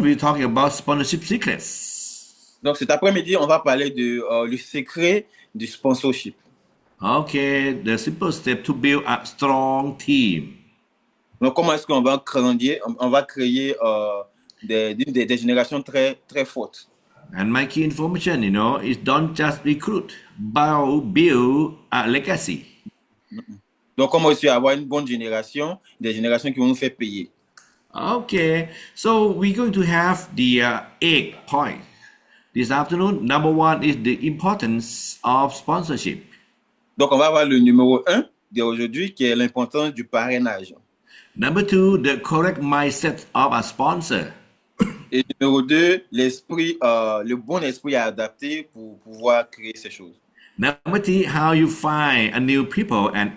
we're talking about sponsorship secrets. Donc cet après-midi, on va parler de le secret du sponsorship. Okay, the simple step to build a strong team. Donc comment est-ce qu'on va créer, on va créer des générations très, très fortes. And my key information, is don't just recruit, but build a legacy. Donc comment aussi avoir une bonne génération, des générations qui vont nous faire payer. Okay, so we're going to have the 8 points this afternoon. Number one is the importance of sponsorship. Donc on va avoir le numéro 1 d'aujourd'hui qui est l'importance du parrainage. Number two, the correct mindset of a sponsor. Et numéro 2, le bon esprit à adapter pour pouvoir créer ces choses. Number three, how you find a new people and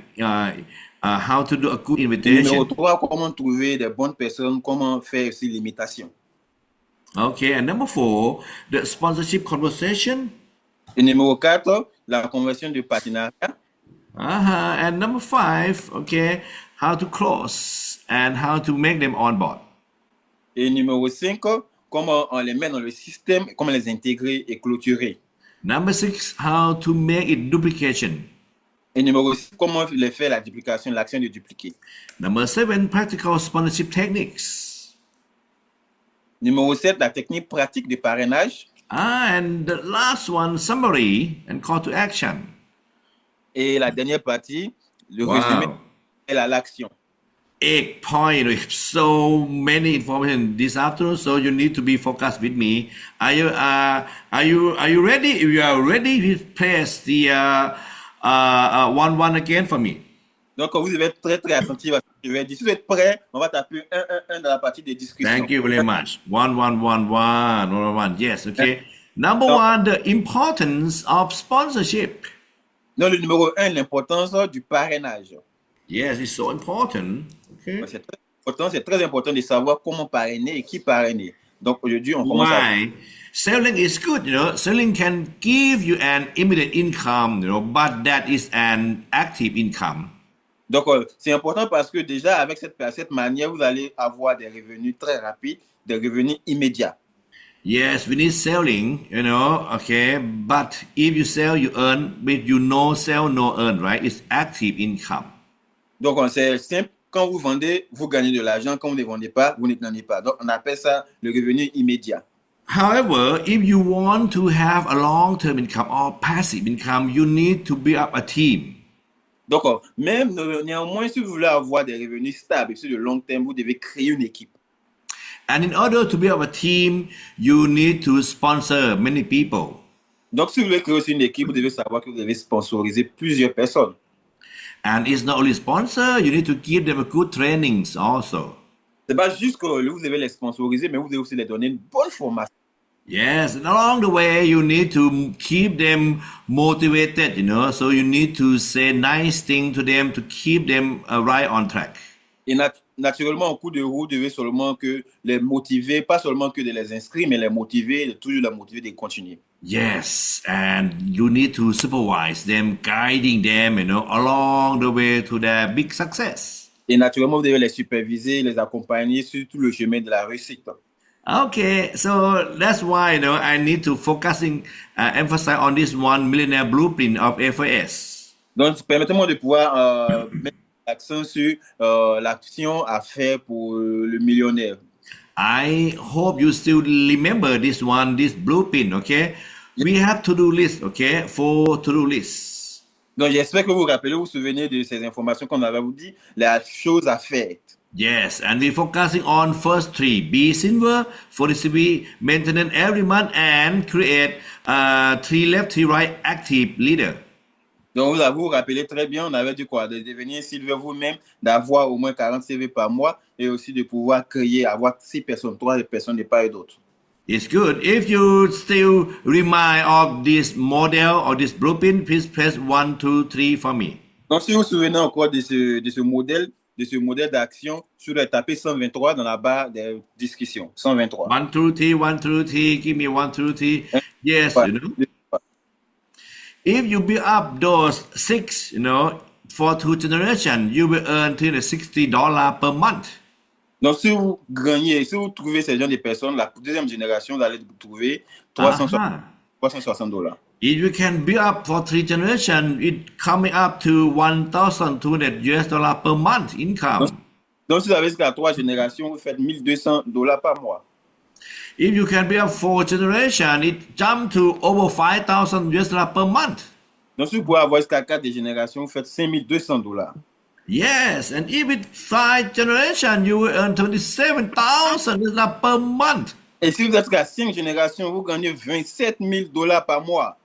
how to do a good Et numéro invitation. 3, comment trouver des bonnes personnes, comment faire aussi l'imitation. Okay, and number four, the sponsorship conversation. Et numéro 4, la conversion de partenariat. And number five, okay, how to close and how to make them on board. Et numéro 5, comment on les met dans le système, comment les intégrer et clôturer. Number six, how to make it duplication. Et numéro 6, comment les faire la duplication, l'action de dupliquer. Number seven, practical sponsorship techniques. Numéro 7, la technique pratique de parrainage. And the last one, summary and call to action. Et la dernière partie, le résumé et l'action. 8 points with so many information this afternoon, so you need to be focused with me. Are you ready? If you are ready, please press the 1 again for me. Donc, vous devez être très, très attentif à ce que je vais dire. Si vous êtes prêts, on va taper 1 dans la partie des discussions. Thank you very much. 1. Yes, okay. Number one, the importance of sponsorship. Donc, le numéro 1, l'importance du parrainage. Yes, it's so important. Okay. C'est très important de savoir comment parrainer et qui parrainer. Donc, aujourd'hui, on commence Why? Selling is good, Selling can give you an immediate income, but that is an active income. Donc, c'est important parce que déjà, avec cette manière, vous allez avoir des revenus très rapides, des revenus immédiats. Yes, we need selling, okay. But if you sell, you earn. But you no sell, no earn, right? It's active income. Donc, c'est simple. Quand vous vendez, vous gagnez de l'argent. Quand vous ne vendez pas, vous ne gagnez pas. Donc, on appelle ça le revenu immédiat. However, if you want to have a long-term income or passive income, you need to build up a team. Donc, même néanmoins, si vous voulez avoir des revenus stables sur le long terme, vous devez créer une équipe. And in order to build up a team, you need to sponsor many people. Donc, si vous voulez créer aussi une équipe, vous devez savoir que vous devez sponsoriser plusieurs personnes. And it's not only sponsor, you need to give them a good trainings also. C'est pas juste que vous devez les sponsoriser, mais vous devez aussi les donner une bonne formation. Yes, and along the way, you need to keep them motivated, so you need to say nice things to them to keep them right on track. Et naturellement, au cours de route, vous devez seulement que les motiver, pas seulement que de les inscrire, mais les motiver, de toujours les motiver de continuer. Yes, and you need to supervise them, guiding them, along the way to their big success. Et naturellement, vous devez les superviser, les accompagner sur tout le chemin de la réussite. Okay, so that's why I need to emphasize on this one millionaire blueprint of FAS. Donc, permettez-moi de pouvoir mettre l'accent sur l'action à faire pour le millionnaire. I hope you still remember this blueprint, okay? We have to-do list, okay? 4 to-do lists. Donc, j'espère que vous vous rappelez, vous vous souvenez de ces informations qu'on avait vous dit, les choses à faire. Yes, and we're focusing on first 3. Be silver, 40 maintenance every month, and create 3 left, 3 right active leader. Donc, vous vous rappelez très bien, on avait dit quoi? De devenir silver vous-même, d'avoir au moins 40 CV par mois et aussi de pouvoir créer, avoir 6 personnes, 3 personnes de part et d'autre. It's good. If you still remind of this model or this blueprint, please press 1, 2, 3 for me. Donc, si vous vous souvenez encore de ce modèle d'action, sur le tapé 123 dans la barre de discussion. 123. 1, 2, 3, 1, 2, 3, give me 1, 2, 3. Yes, If you build up those 6, for 2 generations, you will earn $360 per month. Donc, si vous gagnez, si vous trouvez ces gens de personnes, la deuxième génération, vous allez trouver 360 Uh-huh. $360. If you can build up for 3 generations, it coming up to 1,200 US dollar per month Donc, income. donc si vous avez jusqu'à 3 générations, vous faites $1,200 par mois. If you can build up 4 generations, it jump to over 5,000 US dollar per month. Donc, si vous pouvez avoir jusqu'à 4 générations, vous faites $5,200. Yes, and if it's 5 generations, you will earn 27,000 US dollar per month. Et si vous êtes jusqu'à 5 générations, vous gagnez $27,000 par mois.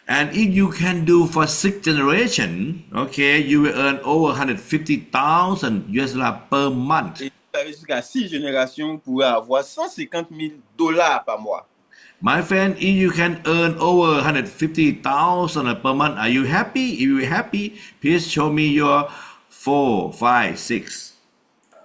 And if you can do for 6 generations, okay, you will earn over 150,000 US dollar per month. Et si vous avez jusqu'à 6 générations, vous pouvez avoir $150,000 par mois. My friend, if you can earn over 150,000 per month, are you happy? If you're happy, please show me your 4, 5, 6.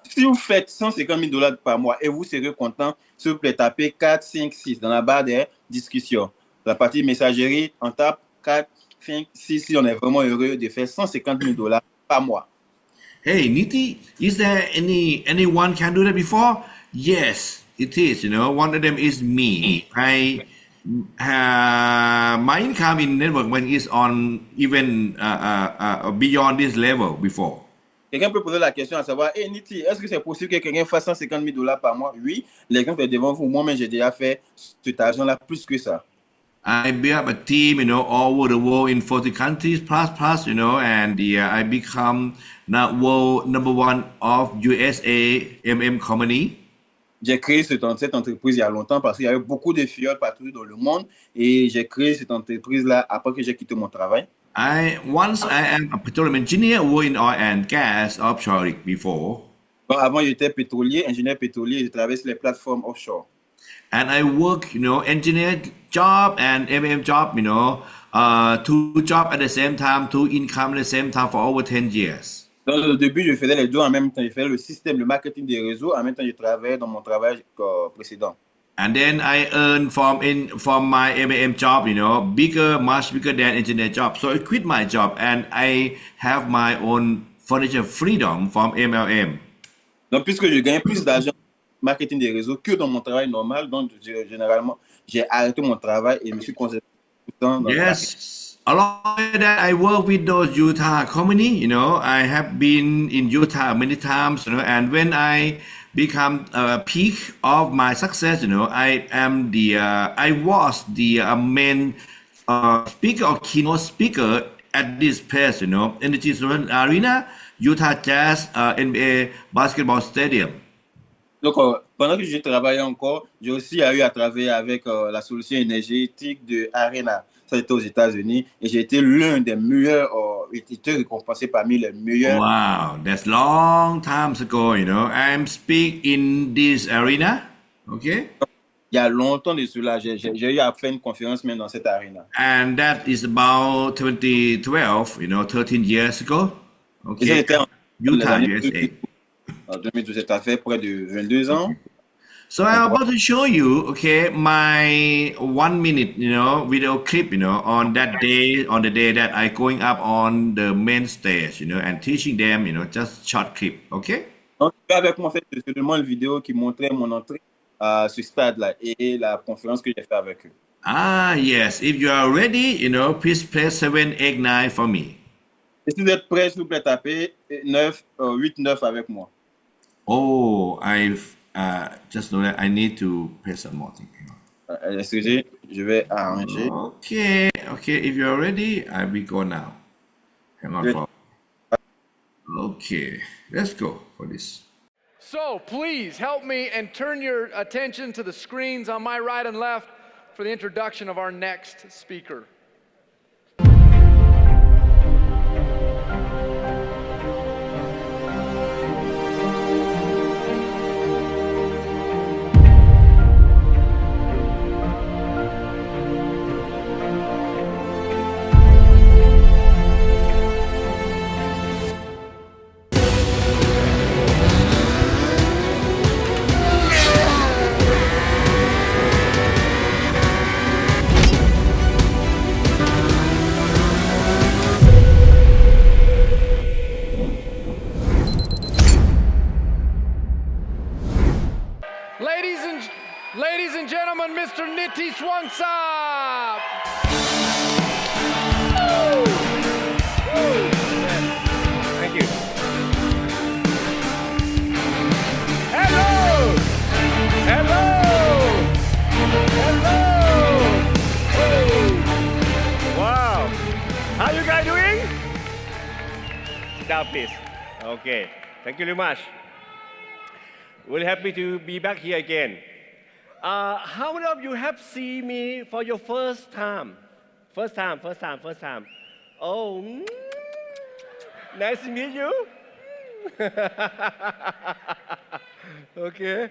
Si vous faites $150,000 par mois et vous serez content, s'il vous plaît, tapez 4, 5, 6 dans la barre des discussions. La partie messagerie, on tape 4, 5, 6 si on est vraiment heureux de faire $150,000 par mois. Hey, Niti, is there anyone can do that before? Yes, it is. You know, one of them is me. My income in network when is on even beyond this level before. Quelqu'un peut poser la question à savoir, hey Niti, est-ce que c'est possible que quelqu'un fasse $150,000 par mois? Oui, l'exemple est devant vous. Moi-même, j'ai déjà fait cet argent-là plus que ça. I built up a team, you know, all over the world in 40 countries plus, you know, and I become now world number one of USA company. J'ai créé cette entreprise il y a longtemps parce qu'il y avait beaucoup de fioles partout dans le monde et j'ai créé cette entreprise-là après que j'ai quitté mon travail. Once I am a petroleum engineer, work in oil and gas offshore before. Bon, avant, j'étais pétrolier, ingénieur pétrolier, je travaillais sur les plateformes offshore. And I work, you know, engineer job and job, you know, 2 jobs at the same time, 2 income at the same time for over 10 years. Dans le début, je faisais les deux en même temps. Je faisais le système, le marketing des réseaux. En même temps, je travaillais dans mon travail précédent. And then I earn from my job, you know, much bigger than engineer job. So I quit my job and I have my own financial freedom from MLM. Donc, puisque je gagne plus d'argent marketing des réseaux que dans mon travail normal, donc généralement, j'ai arrêté mon travail et me suis concentré tout le temps dans le marketing. Yes. Along with that, I work with those Utah company. You know, I have been in Utah many times. You know, and when I become peak of my success, you know, I was the main speaker or keynote speaker at this place. You know, Energy Arena, Utah Jazz, NBA basketball stadium. Donc, pendant que je travaillais encore, j'ai aussi eu à travailler avec la solution énergétique de Arena. Ça, c'était aux États-Unis. Et j'ai été l'un des meilleurs, été récompensé parmi les meilleurs. Wow, that's long time ago, you know. I'm speak in this arena, okay? Il y a longtemps de cela, j'ai eu à faire une conférence même dans cette arena. And that is about 2012, you know, 13 years ago. Et ça, Okay, c'était en Utah, les années USA. En 2012, ça fait près de 22 ans. So I'm about to show you, okay, my 1 minute, you know, video clip, you know, on that day, on the day that I going up on the main stage, you know, and teaching them, you know, just short clip, okay? Donc, avec moi, c'est seulement une vidéo qui montrait mon entrée à ce stade-là et la conférence que j'ai fait avec eux. Ah, yes. If you are ready, you know, please press 7, 8, 9 for me. Et si vous êtes prêts, s'il vous plaît, tapez 8, 9 avec moi. Oh, I've just know that I need to press some more thing. Hang Excusez, je vais arranger. on. Okay, if you're ready, I will go now. Hang on Good. for. Okay, let's go for this. So please help me and turn your attention to the screens on my right and left for the introduction of our next speaker. ladies and gentlemen, Mr. Niti Swangsap. Thank you. Hello! Hello! Hello! Wow. How you guys doing? Sit down, please. Okay. Thank you very much. Really happy to be back here again. How many of you have seen me for your first time? First time. Oh, nice to meet you. Okay.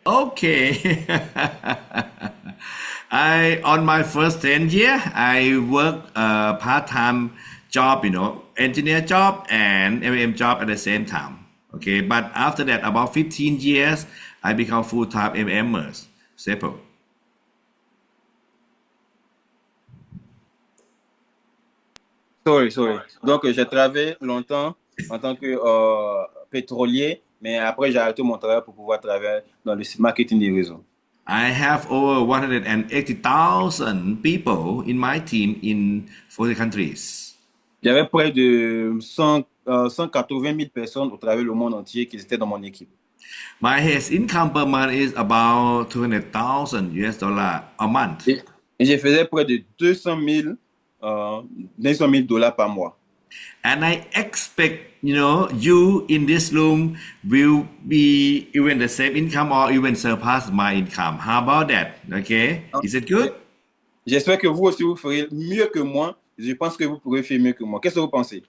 Okay. On my first 10 year, I work a part-time job, engineer job and MM job at the same time. Okay, but after that, about 15 years, I become full-time MMers. Simple. Sorry. Donc, j'ai travaillé longtemps en tant que pétrolier, mais après, j'ai arrêté mon travail pour pouvoir travailler dans le marketing des réseaux. I have over 180,000 people in my team in 40 countries. J'avais près de 180 000 personnes au travers le monde entier qui étaient dans mon équipe. My highest income per month is about $200,000 a month. Et je faisais près de 200 000 dollars par mois. And I expect, you in this room will be even the same income or even surpass my income. How about that? Okay? Is it good? J'espère que vous aussi, vous ferez mieux que moi. Je pense que vous pourrez faire mieux que moi. Qu'est-ce que vous pensez?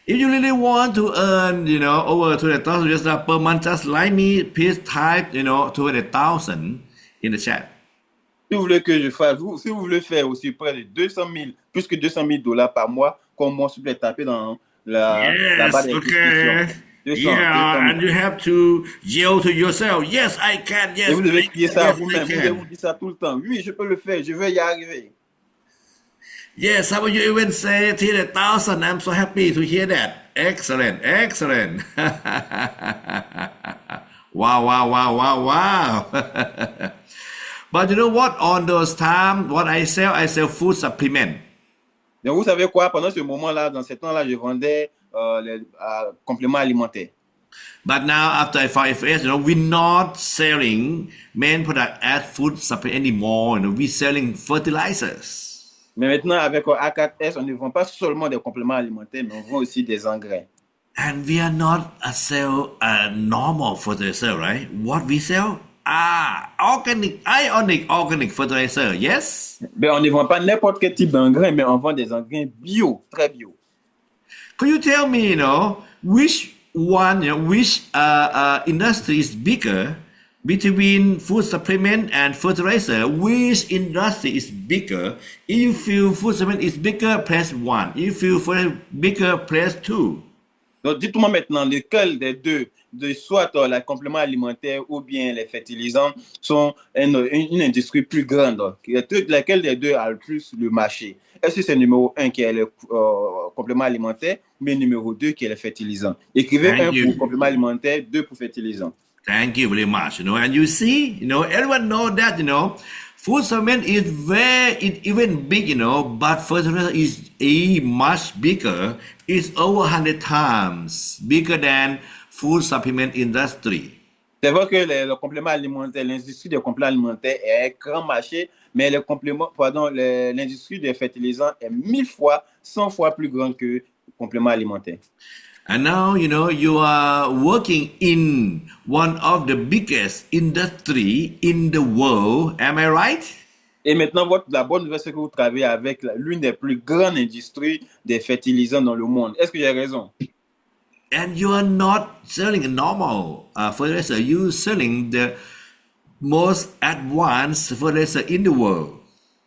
If you really want to earn, over $200,000 per month, just like me, please type, 200,000 in the chat. Si vous voulez que je fasse, si vous voulez faire aussi près de 200 000, plus que 200 000 dollars par mois, comme moi, s'il vous plaît, tapez dans la barre des descriptions. 200, and you have to yell to yourself, yes, I can, yes, et vous devez crier ça à yes, vous-même. Vous devez vous dire ça tout le temps. Oui, je peux le faire, je vais y arriver. Yes, some of you even say 300,000. I'm so happy to hear that. Excellent. Wow. But you know what? On those times, what I sell food supplement. Donc, vous savez quoi? Pendant ce moment-là, dans ce temps-là, je vendais les compléments alimentaires. But now, after I found FS, we're not selling main product as food supplement anymore. We're selling fertilizers. Mais maintenant, avec A4S, on ne vend pas seulement des compléments alimentaires, mais on vend aussi des engrais. And we are not a normal fertilizer, right? What we sell? Ionic fertilizer, yes? Mais on ne vend pas n'importe quel type d'engrais, mais on vend des engrais bio, très bio. Could you tell me, which industry is bigger between food supplement and fertilizer? Which industry is bigger? If you feel food supplement is bigger, press 1. If you feel fertilizer bigger, press 2. Donc, dites-moi maintenant, lequel des deux, soit les compléments alimentaires ou bien les fertilisants, sont une industrie plus grande? Laquelle des deux a le plus le marché? Est-ce que c'est numéro 1 qui est le complément alimentaire, mais numéro 2 qui est le fertilisant? Écrivez Thank 1 you. pour complément alimentaire, 2 pour fertilisant. Thank you very much. And you see, everyone know that, food supplement is even big, but fertilizer is much bigger. It's over 100 times bigger than food supplement industry. C'est vrai que le complément alimentaire, l'industrie des compléments alimentaires est un grand marché, mais l'industrie des fertilisants est 1000 fois, 100 fois plus grande que le complément alimentaire. And now, you are working in one of the biggest industry in the world. Am I right? Et maintenant, la bonne nouvelle, c'est que vous travaillez avec l'une des plus grandes industries des fertilisants dans le monde. Est-ce que j'ai raison? And you are not selling a normal fertilizer. You're selling the most advanced fertilizer in the world.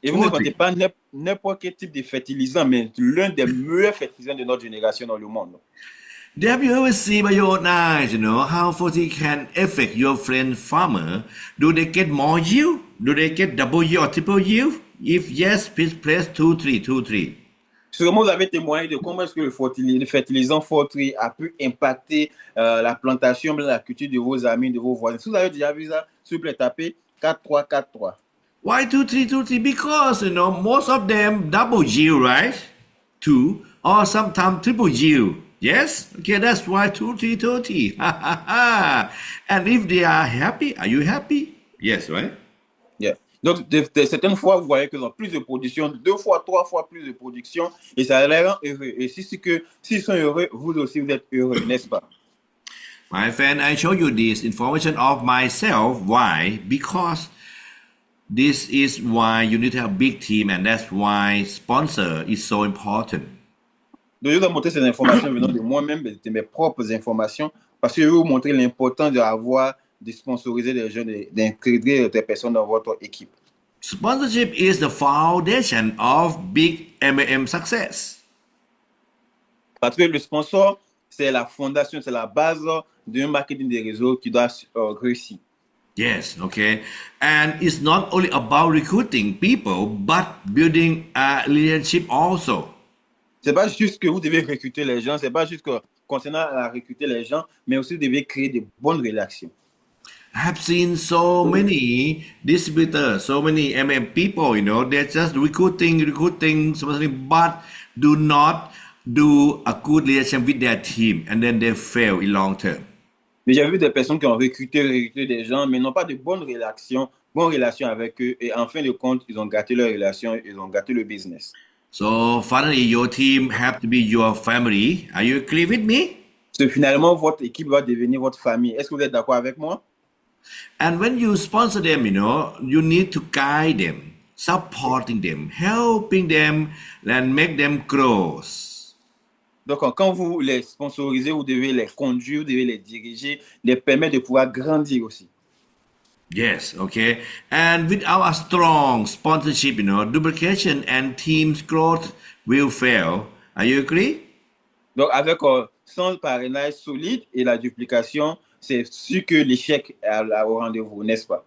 Et vous ne vendez pas n'importe quel type de fertilisant, mais l'un des meilleurs fertilisants de notre génération dans le monde. Have you ever seen by your own eyes, how fertilizer can affect your friend farmer? Do they get more yield? Do they get double yield or triple yield? If yes, please press 2323. Sûrement, vous avez témoigné de comment est-ce que le fertilisant Fortri a pu impacter la plantation, la culture de vos amis, de vos voisins. Si vous avez déjà vu ça, s'il vous plaît, tapez 4-3-4-3. Why 2-3-2-3? Because most of them double U, right? 2 or sometimes triple U. Yes? Okay, that's why 2-3-2-3. And if they are happy, are you happy? Yes, right? Yeah. Donc, certaines fois, vous voyez qu'ils ont plus de production, 2 fois, 3 fois plus de production, et ça les rend heureux. Et s'ils sont heureux, vous aussi, vous êtes heureux, n'est-ce pas? My friend, I show you this information of myself. Why? Because this is why you need to have a big team, and that's why sponsor is so important. Donc, je dois montrer ces informations venant de moi-même, de mes propres informations, parce que je vais vous montrer l'importance de sponsoriser des gens, d'intégrer des personnes dans votre équipe. Sponsorship is the foundation of big M success. Parce que le sponsor, c'est la fondation, c'est la base d'un marketing des réseaux qui doit réussir. Yes, okay. And it's not only about recruiting people, but building a leadership also. C'est pas juste que vous devez recruter les gens, c'est pas juste que concernant à recruter les gens, mais aussi vous devez créer de bonnes relations. I have seen so many distributors, so many people, they're just recruiting, something, but do not do a good relation with their team, and then they fail in long term. Mais j'ai vu des personnes qui ont recruté des gens, mais n'ont pas de bonnes relations avec eux, et en fin de compte, ils ont gâté leur relation, ils ont gâté le business. So finally, your team have to be your family. Are you agree with me? So, finalement, votre équipe va devenir votre famille. Est-ce que vous êtes d'accord avec moi? And when you sponsor them, you need to guide them, supporting them, helping them, and make them grow. Donc, quand vous les sponsorisez, vous devez les conduire, vous devez les diriger, les permettre de pouvoir grandir aussi. Yes, okay. And without a strong sponsorship, duplication and team's growth will fail. Are you agree? Donc, avec sans parrainage solide et la duplication, c'est sûr que l'échec est au rendez-vous, n'est-ce pas?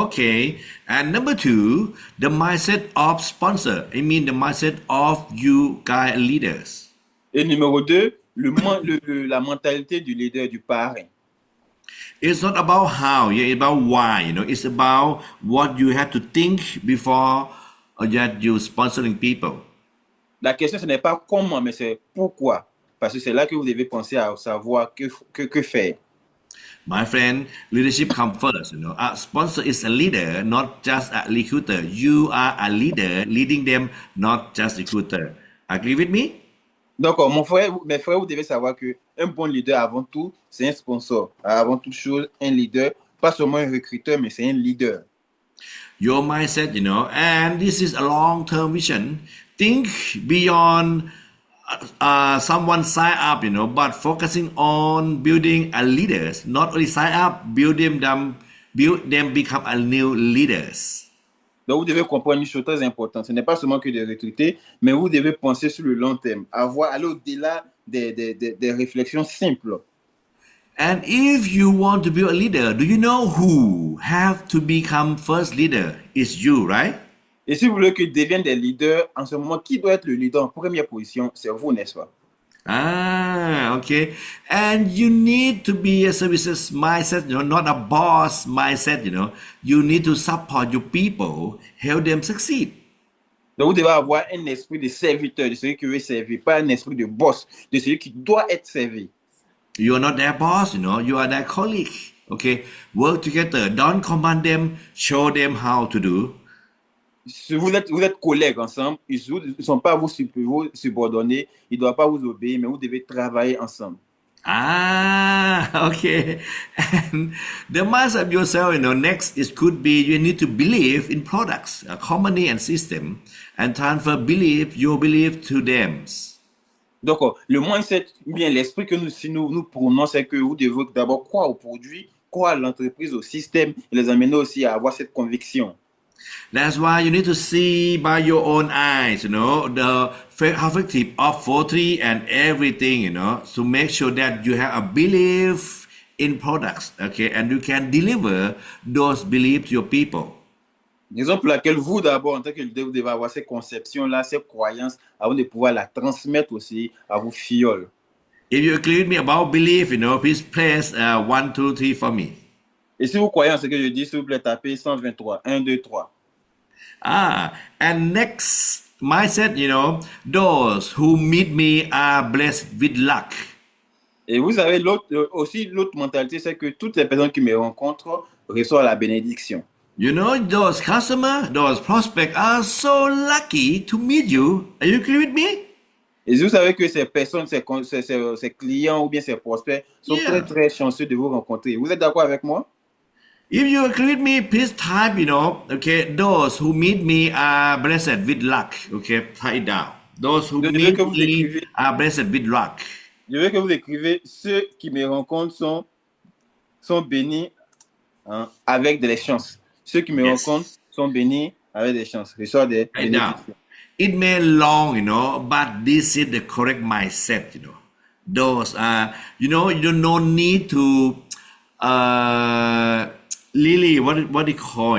Okay. And number 2, the mindset of sponsor. I mean the mindset of you guys leaders. Et numéro 2, la mentalité du leader, du parrain. It's not about how, it's about why, It's about what you have to think before that you're sponsoring people. La question, ce n'est pas comment, mais c'est pourquoi. Parce que c'est là que vous devez penser à savoir que faire. My friend, leadership comes first, A sponsor is a leader, not just a recruiter. You are a leader, leading them, not just recruiter. Agree with me? Donc, mes frères, vous devez savoir qu'un bon leader, avant tout, c'est un sponsor. Avant toute chose, un leader, pas seulement un recruteur, mais c'est un leader. Your mindset, and this is a long-term vision. Think beyond someone sign up, but focusing on building a leaders, not only sign up, build them become a new leaders. Donc, vous devez comprendre une chose très importante. Ce n'est pas seulement que de recruter, mais vous devez penser sur le long terme, aller au-delà des réflexions simples. And if you want to be a leader, do you know who have to become first leader? It's you, right? Et si vous voulez que deviennent des leaders, en ce moment, qui doit être le leader en première position? C'est vous, n'est-ce pas? Okay. And you need to be a services mindset, not a boss mindset, You need to support your people, help them succeed. Donc, vous devez avoir un esprit de serviteur, de celui qui veut servir, pas un esprit de boss, de celui qui doit être servi. You are not their boss, you are their colleague. Okay. Work together. Don't command them, show them how to do. Si vous êtes collègues ensemble, ils ne sont pas vos subordonnés, ils ne doivent pas vous obéir, mais vous devez travailler ensemble. Okay. And the mindset of yourself, next it could be you need to believe in products, a company and system, and transfer your belief to them. Donc, le mindset, bien l'esprit que nous prenons, c'est que vous devez d'abord croire au produit, croire à l'entreprise, au système, et les amener aussi à avoir cette conviction. That's why you need to see by your own eyes, the effective of 43 and everything, to make sure that you have a belief in products, okay, and you can deliver those beliefs to your people. Raison pour laquelle vous, d'abord, en tant que leader, vous devez avoir ces conceptions-là, ces croyances, avant de pouvoir la transmettre aussi à vos fioles. If you agree with me about belief, please press 1, 2, 3 for me. Et si vous croyez en ce que je dis, s'il vous plaît, tapez 123. 1, 2, 3. And next mindset, those who meet me are blessed with luck. Et vous savez, l'autre mentalité, c'est que toutes les personnes qui me rencontrent reçoivent la bénédiction. Those customers, those prospects are so lucky to meet you. Are you agree with me? Et vous savez que ces personnes, ces clients ou bien ces prospects sont très, très chanceux de vous rencontrer. Vous êtes d'accord avec moi? If you agree with me, please type, okay, those who meet me are blessed with luck. Okay, type it down. Those who meet me are blessed with luck. Je veux que vous écrivez, ceux qui me rencontrent sont bénis avec des chances. Ceux qui me rencontrent sont bénis avec des chances. Reçoivent des bénédictions. It may long, but this is the correct mindset, Those are, you don't no need to really what they call,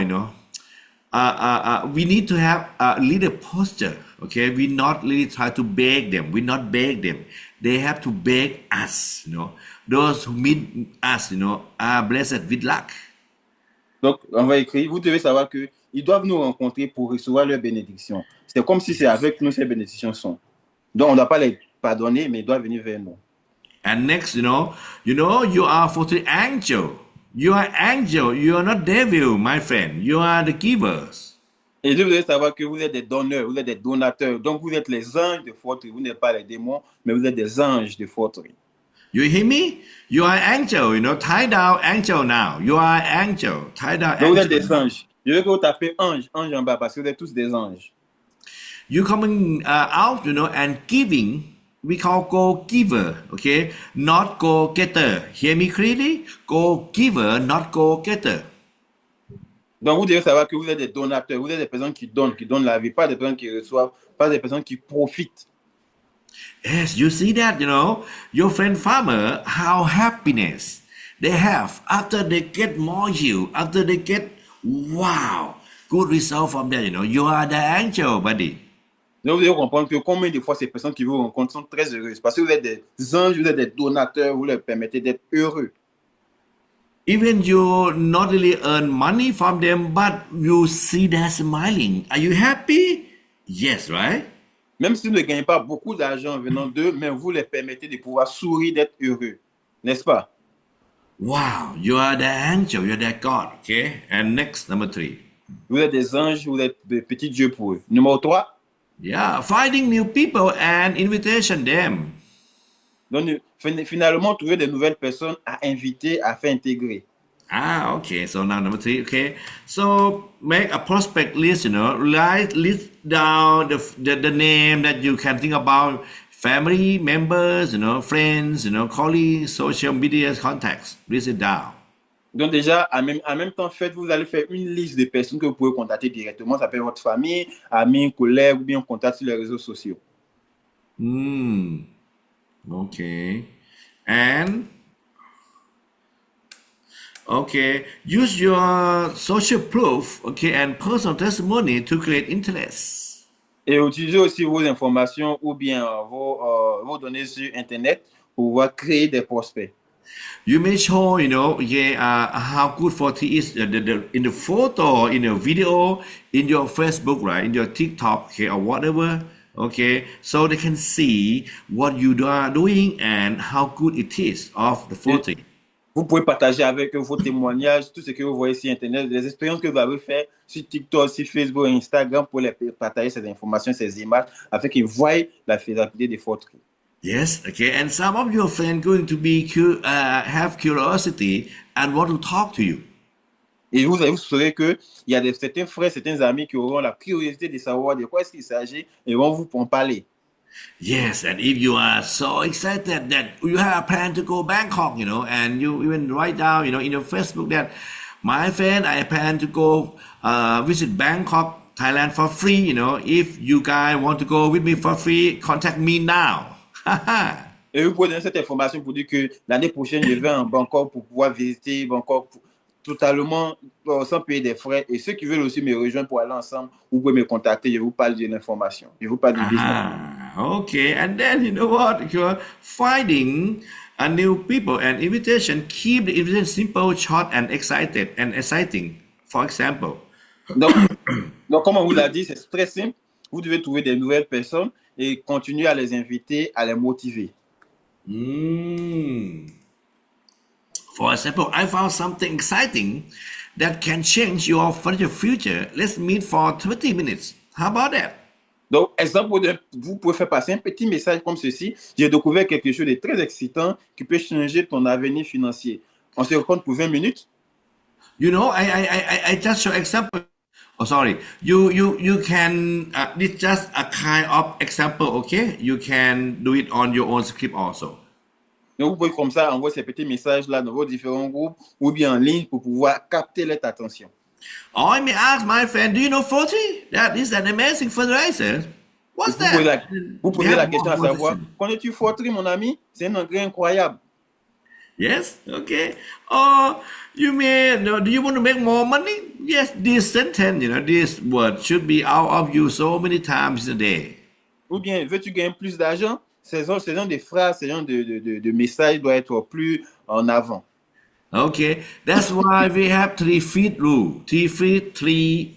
we need to have a leader posture. Okay, we not really try to beg them. We not beg them. They have to beg us. Those who meet us, are blessed with luck. Donc, on va écrire. Vous devez savoir que ils doivent nous rencontrer pour recevoir leurs bénédictions. C'est comme si c'est avec nous ces bénédictions sont. Donc, on ne doit pas les pardonner, mais ils doivent venir vers nous. And next, you are for the angel. You are angel. You are not devil, my friend. You are the givers. Et vous devez savoir que vous êtes des donneurs, vous êtes des donateurs. Donc, vous êtes les anges de forterie. Vous n'êtes pas les démons, mais vous êtes des anges de forterie. You hear me? You are angel, tie down angel now. You are angel, tie down angel. Donc, vous êtes des anges. Je veux que vous tapez ange en bas, parce que vous êtes tous des anges. You coming out, and giving, we call go-giver, okay? Not go-getter. Hear me clearly? Go-giver, not go-getter. Donc, vous devez savoir que vous êtes des donateurs, vous êtes des personnes qui donnent la vie, pas des personnes qui reçoivent, pas des personnes qui profitent. Yes, you see that, your friend farmer, how happiness they have after they get more yield, after they get, wow, good result from that, you are the angel, buddy. Donc, vous devez comprendre que combien de fois ces personnes qui vous rencontrent sont très heureuses, parce que vous êtes des anges, vous êtes des donateurs, vous leur permettez d'être heureux. Even you not really earn money from them, but you see them smiling. Are you happy? Yes, right? Même si vous ne gagnez pas beaucoup d'argent venant d'eux, mais vous les permettez de pouvoir sourire, d'être heureux. N'est-ce pas? Wow, you are the angel, you are the God, okay? And next, number 3. Vous êtes des anges, vous êtes des petits dieux pour eux. Numéro 3. Yeah, finding new people and invitation them. Donc, finalement, trouver de nouvelles personnes à inviter, à faire intégrer. Okay. So now number 3, okay. So make a prospect list, list down the name that you can think about, family members, friends, colleagues, social media contacts. List it down. Donc déjà, en même temps, vous allez faire une liste de personnes que vous pouvez contacter directement. Ça peut être votre famille, amis, collègues ou bien contact sur les réseaux sociaux. Okay. And use your social proof, and personal testimony to create interest. Et utilisez aussi vos informations ou bien vos données sur Internet pour pouvoir créer des prospects. You may show, how good Forty is in the photo, in your video, in your Facebook, right, in your TikTok, or whatever. Okay, so they can see what you are doing and how good it is of the photo. Vous pouvez partager avec eux vos témoignages, tout ce que vous voyez sur Internet, les expériences que vous avez faites sur TikTok, sur Facebook, Instagram, pour les partager ces informations, ces images, afin qu'ils voient la faisabilité des photos. Yes, okay, and some of your friends going to be have curiosity and want to talk to you. Et vous saurez qu'il y a certains frères, certains amis qui auront la curiosité de savoir de quoi est-ce qu'il s'agit et vont vous en parler. Yes, and if you are so excited that you have a plan to go Bangkok, and you even write down, in your Facebook that, my friend, I plan to go visit Bangkok, Thailand for free, if you guys want to go with me for free, contact me now. Et vous pouvez donner cette information pour dire que l'année prochaine, je vais en Bangkok pour pouvoir visiter Bangkok totalement sans payer des frais. Et ceux qui veulent aussi me rejoindre pour aller ensemble, vous pouvez me contacter. Je vous parle de l'information. Je vous parle du business. Okay, and then you know what? You're finding new people and invitation, keep the invitation simple, short, and exciting. For example, Donc, donc, comme on vous l'a dit, c'est très simple. Vous devez trouver des nouvelles personnes et continuer à les inviter, à les motiver. For example, I found something exciting that can change your future. Let's meet for 20 minutes. How about that? Donc, exemple, vous pouvez faire passer un petit message comme ceci. J'ai découvert quelque chose de très excitant qui peut changer ton avenir financier. On se rencontre pour 20 minutes. You know, I just show example. Oh, sorry. You can. This just a kind of example. Okay, you can do it on your own script also. Donc, vous pouvez comme ça envoyer ces petits messages-là dans vos différents groupes ou bien en ligne pour pouvoir capter leur attention. Or I may ask my friend, do you know 40? That is an amazing fundraiser. What's that? Vous posez la question à savoir, connais-tu Fortry, mon ami? C'est un engrais incroyable. Yes, okay. Or you may, do you want to make more money? Yes, this sentence, this word should be out of you so many times a day. Ou bien, veux-tu gagner plus d'argent? Ces genre de phrases, ces genre de messages doivent être plus en avant. Okay, that's why we have 3 feet rule. 3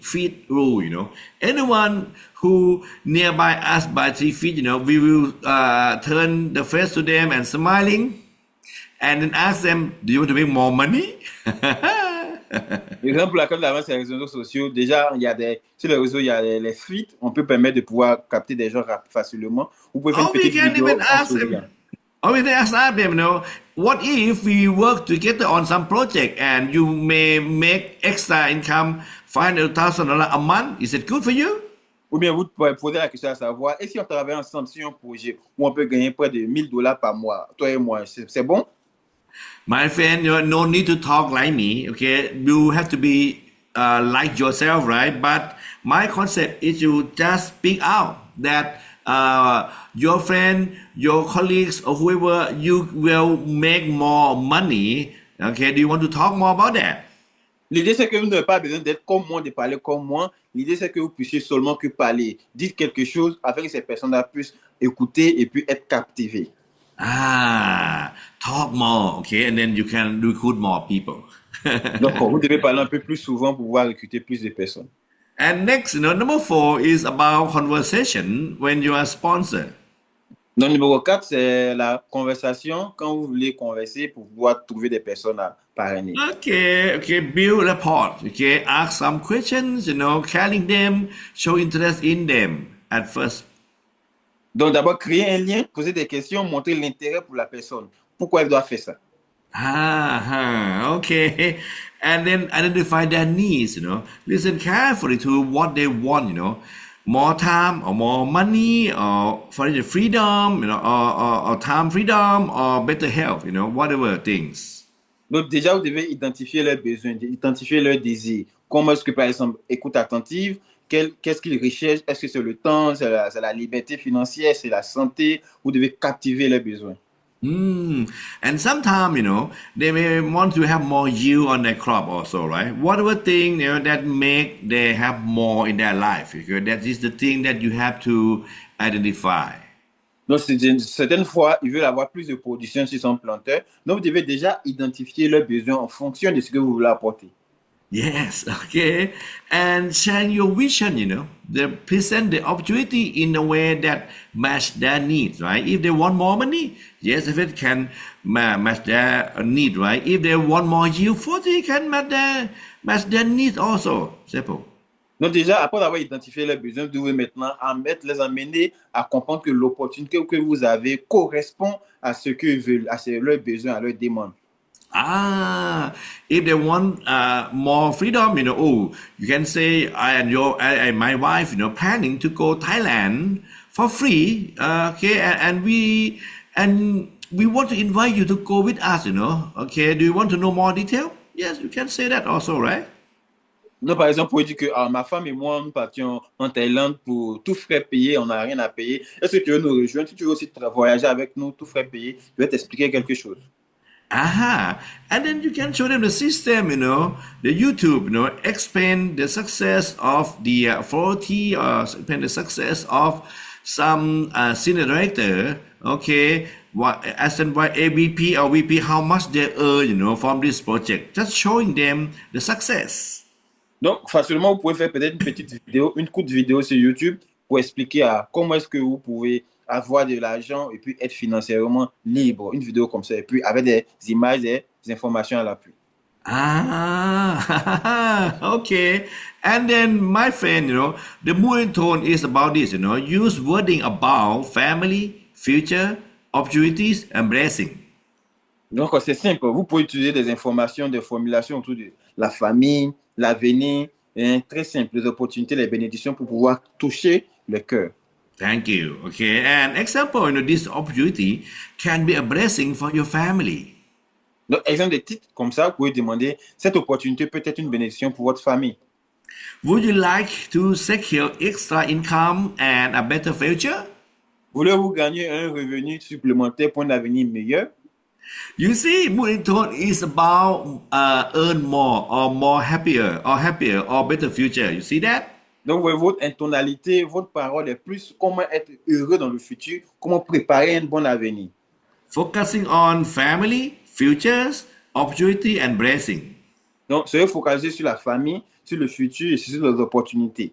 feet rule. Anyone who nearby us by 3 feet, we will turn the face to them and smiling, and then ask them, do you want to make more money? Exemple, pour laquelle sur les réseaux sociaux, déjà, sur les réseaux, il y a les feeds. On peut permettre de pouvoir capter des gens facilement. Vous pouvez faire une petite vidéo en souriant. Or we can ask them, what if we work together on some project and you may make extra income $500,000 a month? Is it good for you? Ou bien vous pouvez poser la question à savoir, et si on travaille ensemble sur un projet où on peut gagner près de $1,000 par mois, toi et moi, c'est bon? My friend, no need to talk like me, okay? You have to be like yourself, right? But my concept is you just speak out that your friend, your colleagues, or whoever, you will make more money. Okay, do you want to talk more about that? L'idée, c'est que vous n'avez pas besoin d'être comme moi, de parler comme moi. L'idée, c'est que vous puissiez seulement que parler. Dites quelque chose afin que ces personnes-là puissent écouter et puis être captivées. Talk more, okay? And then you can recruit more people. Donc, vous devez parler un peu plus souvent pour pouvoir recruter plus de personnes. And next, number 4 is about conversation when you are sponsored. Donc, numéro 4, c'est la conversation quand vous voulez converser pour pouvoir trouver des personnes à parrainer. Okay, build rapport. Okay, ask some questions, calling them, show interest in them at first. Donc, d'abord, créer un lien, poser des questions, montrer l'intérêt pour la personne. Pourquoi elle doit faire ça? Okay. And then identify their needs, Listen carefully to what they want, More time or more money or financial freedom, or time freedom or better health, whatever things. Donc, déjà, vous devez identifier leurs besoins, identifier leurs désirs. Comment est-ce que, par exemple, écoute attentive, qu'est-ce qu'ils recherchent? Est-ce que c'est le temps, c'est la liberté financière, c'est la santé? Vous devez captiver leurs besoins. And sometimes, they may want to have more yield on their crop also, right? Whatever thing, that make they have more in their life. Okay? That is the thing that you have to identify. Donc, certaines fois, ils veulent avoir plus de production sur son planteur. Donc, vous devez déjà identifier leurs besoins en fonction de ce que vous voulez apporter. Yes, okay. And sharing your vision, they present the opportunity in a way that match their needs, right? If they want more money, yes, if it can match their need, right? If they want more yield, 40 can match their needs also. Simple. Donc déjà, après avoir identifié leurs besoins, vous devez maintenant les amener à comprendre que l'opportunité que vous avez correspond à ce qu'ils veulent, à leurs besoins, à leurs demandes. If they want more freedom, you can say I and my wife, planning to go Thailand for free. Okay, and we want to invite you to go with us. Okay, do you want to know more detail? Yes, you can say that also, right? Donc, par exemple, vous pouvez dire que ma femme et moi, nous partions en Thaïlande pour tout frais payé, on n'a rien à payer. Est-ce que tu veux nous rejoindre? Si tu veux aussi voyager avec nous, tout frais payé, je vais t'expliquer quelque chose. And then you can show them the system, the YouTube, explain the success of the 40 or explain the success of some senior director, okay, what as in what AVP or VP, how much they earn, from this project. Just showing them the success. Donc, facilement, vous pouvez faire peut-être une petite vidéo, une courte vidéo sur YouTube pour expliquer comment est-ce que vous pouvez avoir de l'argent et puis être financièrement libre. Une vidéo comme ça, et puis avec des images et des informations à l'appui. Okay. And then, my friend, the moving tone is about this, use wording about family, future, opportunities, and blessing. Donc, c'est simple. Vous pouvez utiliser des informations, des formulations autour de la famille, l'avenir, très simple, les opportunités, les bénédictions pour pouvoir toucher le cœur. Thank you. Okay. And example, this opportunity can be a blessing for your family. Donc, exemple de titres comme ça, vous pouvez demander, cette opportunité peut être une bénédiction pour votre famille. Would you like to secure extra income and a better future? Voulez-vous gagner un revenu supplémentaire pour un avenir meilleur? You see, moving tone is about earn more or more happier or better future. You see that? Donc, votre intonalité, votre parole est plus comment être heureux dans le futur, comment préparer un bon avenir. Focusing on family, futures, opportunity, and blessing. Donc, se focaliser sur la famille, sur le futur et sur les opportunités.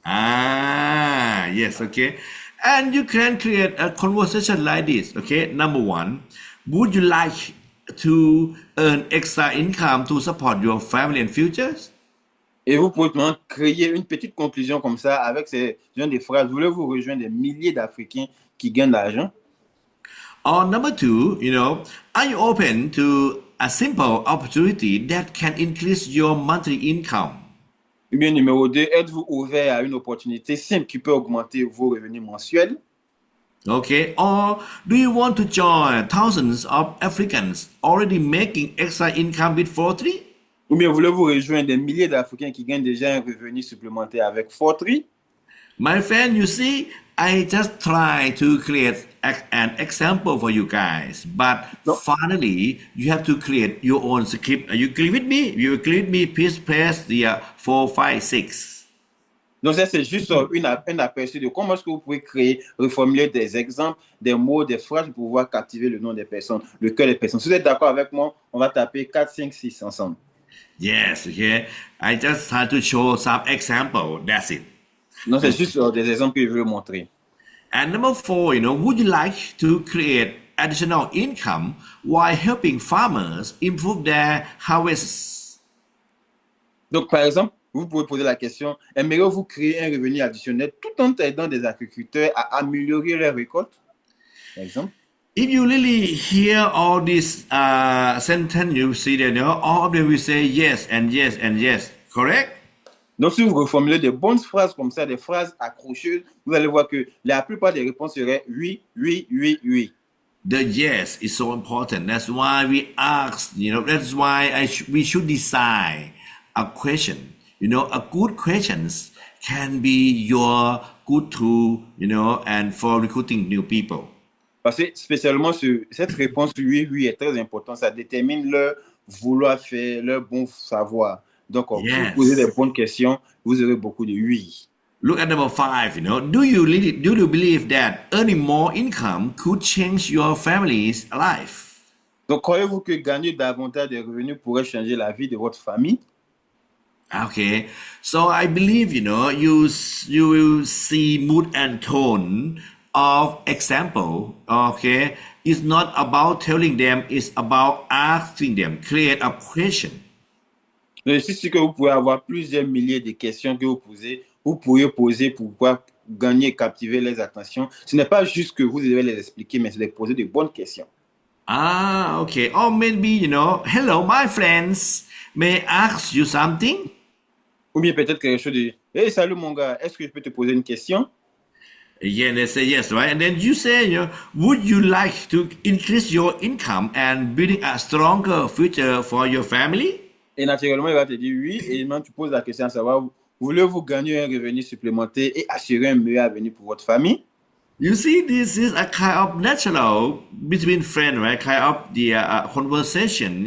Yes, okay. And you can create a conversation like this, okay? Number one, would you like to earn extra income to support your family and futures? Et vous pouvez maintenant créer une petite conclusion comme ça avec ces genre de phrases. Voulez-vous rejoindre des milliers d'Africains qui gagnent de l'argent? Or number two, are you open to a simple opportunity that can increase your monthly income? Ou bien numéro 2, êtes-vous ouvert à une opportunité simple qui peut augmenter vos revenus mensuels? Okay, or do you want to join thousands of Africans already making extra income with Fortry? Ou bien voulez-vous rejoindre des milliers d'Africains qui gagnent déjà un revenu supplémentaire avec Fortry? My friend, you see, I just try to create an example for you guys, but finally, you have to create your own script. Are you agree with me? If you agree with me, please press the 4, 5, 6. Donc ça, c'est juste un aperçu de comment est-ce que vous pouvez créer, reformuler des exemples, des mots, des phrases pour pouvoir captiver le nom des personnes, le cœur des personnes. Si vous êtes d'accord avec moi, on va taper 4, 5, 6 ensemble. Yes, okay. I just try to show some example. That's it. Non, c'est juste des exemples que je veux montrer. And number 4, would you like to create additional income while helping farmers improve their harvests? Donc, par exemple, vous pouvez poser la question, aimeriez-vous créer un revenu additionnel tout en aidant des agriculteurs à améliorer leurs récoltes? Par exemple. If you really hear all this sentence, you see that all of them will say yes and yes and yes, correct? Donc, si vous reformulez des bonnes phrases comme ça, des phrases accrocheuses, vous allez voir que la plupart des réponses seraient oui, oui, oui, oui. The yes is so important. That's why we ask, that's why we should design a question. A good questions can be your good tool, and for recruiting new people. Parce que spécialement cette réponse oui, oui est très importante. Ça détermine leur vouloir faire, leur bon savoir. Donc, si vous posez des bonnes questions, vous aurez beaucoup de oui. Look at number 5, do you believe that earning more income could change your family's life? Donc, croyez-vous que gagner davantage de revenus pourrait changer la vie de votre famille? Okay, so I believe, you will see mood and tone of example, okay? It's not about telling them, it's about asking them, create a question. Je suis sûr que vous pouvez avoir plusieurs milliers de questions que vous pourriez poser pour pouvoir gagner et captiver les attentions. Ce n'est pas juste que vous devez les expliquer, mais c'est de poser de bonnes questions. Okay. Or maybe, hello, my friends, may I ask you something? Ou bien peut-être quelque chose de, hey, salut mon gars, est-ce que je peux te poser une question? Yeah, they say yes, right? And then you say, would you like to increase your income and building a stronger future for your family? Et naturellement, il va te dire oui. Et maintenant, tu poses la question à savoir, voulez-vous gagner un revenu supplémentaire et assurer un meilleur avenir pour votre famille? You see, this is a kind of natural between friends, right? Kind of the conversation,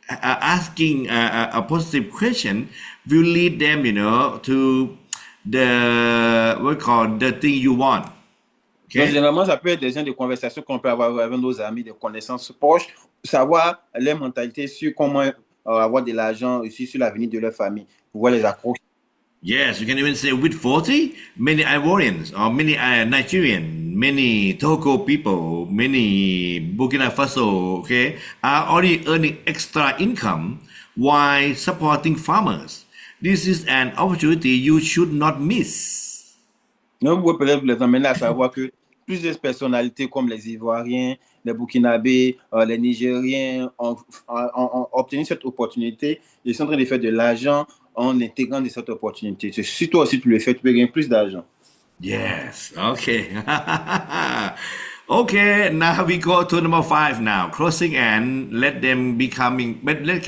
asking a positive question will lead them, to the thing you want. Okay. généralement, ça peut être des gens de conversation qu'on peut avoir avec nos amis, des connaissances proches, savoir les mentalités sur comment avoir de l'argent aussi sur l'avenir de leur famille, pouvoir les accrocher. Yes, you can even say with 40, many Ivorians or many Nigerian, many Togo people, many Burkina Faso, okay, are already earning extra income while supporting farmers. This is an opportunity you should not miss. Donc, vous pouvez peut-être les emmener à savoir que plusieurs personnalités comme les Ivoiriens, les Burkinabés, les Nigériens ont obtenu cette opportunité. Ils sont en train de faire de l'argent en intégrant de cette opportunité. Si toi aussi tu le fais, tu peux gagner plus d'argent. Yes, okay. Okay, now we go to number 5 now. Closing and let them becoming, but let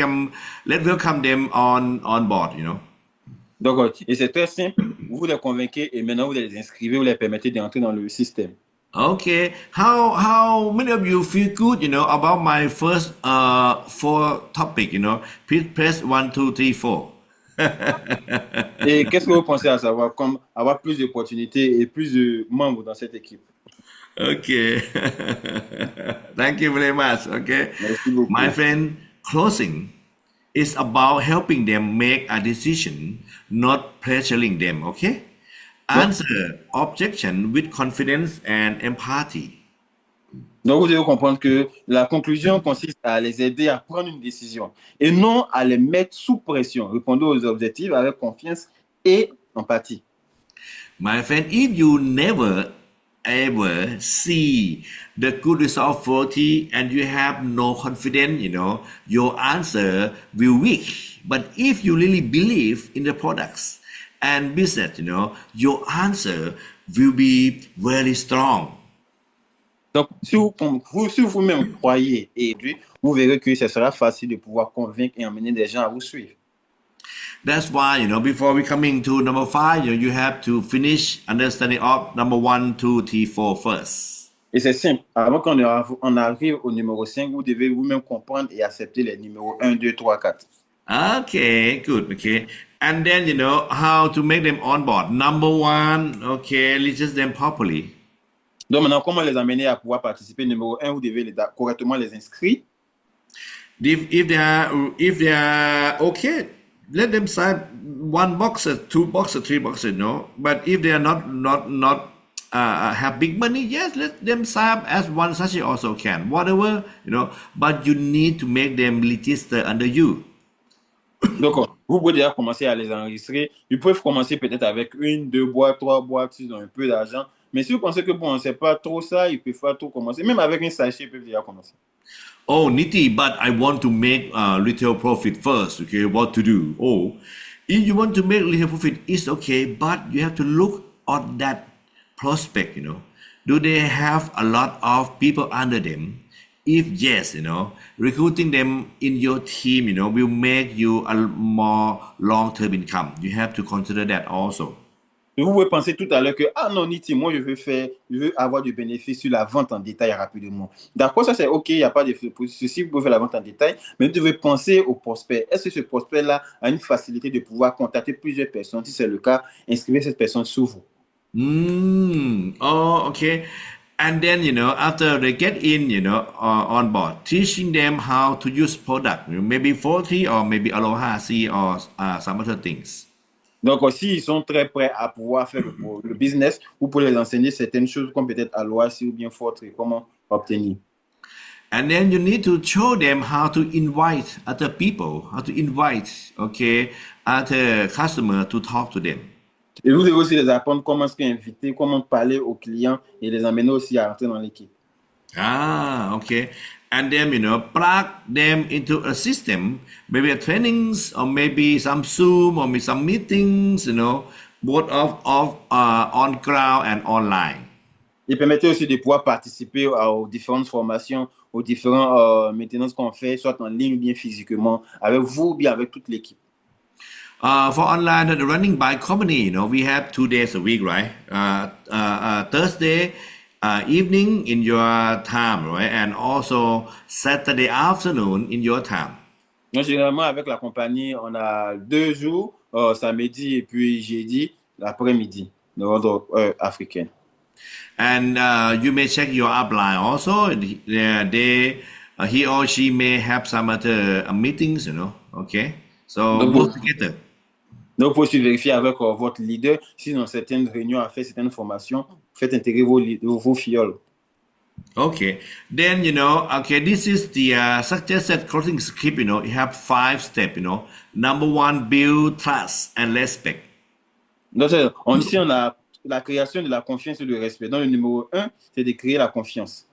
welcome them on board, you know. Donc, et c'est très simple. Vous les convainquez et maintenant vous les inscrivez, vous les permettez d'entrer dans le système. Okay, how many of you feel good, you know, about my first 4 topic, you know? Please press 1, 2, 3, 4. Et qu'est-ce que vous pensez à savoir, comme avoir plus d'opportunités et plus de membres dans cette équipe? Okay. Thank you very much. Okay. Merci beaucoup. My friend, closing is about helping them make a decision, not pressuring them. Okay. Answer objection with confidence and empathy. Donc, vous devez comprendre que la conclusion consiste à les aider à prendre une décision et non à les mettre sous pression. Répondez aux objectifs avec confiance et empathie. My friend, if you never ever see the good result of 40 and you have no confidence, you know, your answer will weak. But if you really believe in the products and business, you know, your answer will be very strong. Donc, si vous-même croyez et vous verrez que ce sera facile de pouvoir convaincre et emmener des gens à vous suivre. That's why, you know, before we coming to number 5, you have to finish understanding of number 1, 2, 3, 4 first. Et c'est simple. Avant qu'on arrive au numéro 5, vous devez vous-même comprendre et accepter les numéros 1, 2, 3, 4. Okay, good. Okay. And then, you know, how to make them on board. Number 1, okay, listen them properly. Donc maintenant, comment les amener à pouvoir participer? Numéro 1, vous devez correctement les inscrire. If they are okay, let them sign 1 box, 2 boxes, 3 boxes, no. But if they are not have big money, yes, let them sign as one sachet also can. Whatever, you know. But you need to make them register under you. Donc, vous pouvez déjà commencer à les enregistrer. Ils peuvent commencer peut-être avec 1, 2 boîtes, 3 boîtes, s'ils ont un peu d'argent. Mais si vous pensez que bon, c'est pas trop ça, ils peuvent pas trop commencer. Même avec un sachet, ils peuvent déjà commencer. Oh, Niti, but I want to make little profit first. Okay, what to do? Oh, if you want to make little profit, it's okay, but you have to look at that prospect. You know, do they have a lot of people under them? If yes, you know, recruiting them in your team, you know, will make you a more long-term income. You have to consider that also. Et vous pouvez penser tout à l'heure que, ah non, Niti, moi, je veux avoir du bénéfice sur la vente en détail rapidement. D'accord, ça c'est OK, il n'y a pas de souci, vous pouvez faire la vente en détail, mais vous devez penser au prospect. Est-ce que ce prospect-là a une facilité de pouvoir contacter plusieurs personnes? Si c'est le cas, inscrivez cette personne sur vous. Oh, okay. And then, you know, after they get in, you know, on board, teaching them how to use product, you know, maybe 40 or maybe Aloha C or some other things. Donc, aussi, ils sont très prêts à pouvoir faire le business. Vous pouvez les enseigner certaines choses comme peut-être Aloha C ou bien Fortran, comment obtenir. And then you need to show them how to invite other people, okay, other customers to talk to them. Et vous devez aussi les apprendre comment inviter, comment parler aux clients et les amener aussi à entrer dans l'équipe. Ah, okay. And then, you know, plug them into a system, maybe a trainings or maybe some Zoom or maybe some meetings, you know, both on ground and online. Et permettez aussi de pouvoir participer aux différentes formations, aux différentes maintenances qu'on fait, soit en ligne ou bien physiquement, avec vous ou bien avec toute l'équipe. For online the running by company, you know, we have 2 days a week, right? Thursday evening in your time, right? And also Saturday afternoon in your time. Donc, généralement, avec la compagnie, on a 2 jours, samedi et puis jeudi, l'après-midi, de l'ordre africain. And you may check your upline also. He or she may have some other meetings, you know. Okay, so Donc, work together. vous pouvez aussi vérifier avec votre leader si dans certaines réunions, à faire certaines formations, faites intégrer vos fioles. Okay, then okay, this is the suggested closing script. You have 5 steps. Number 1, build trust and respect. Donc, ici, on a la création de la confiance et du respect. Donc, le numéro 1, c'est de créer la confiance.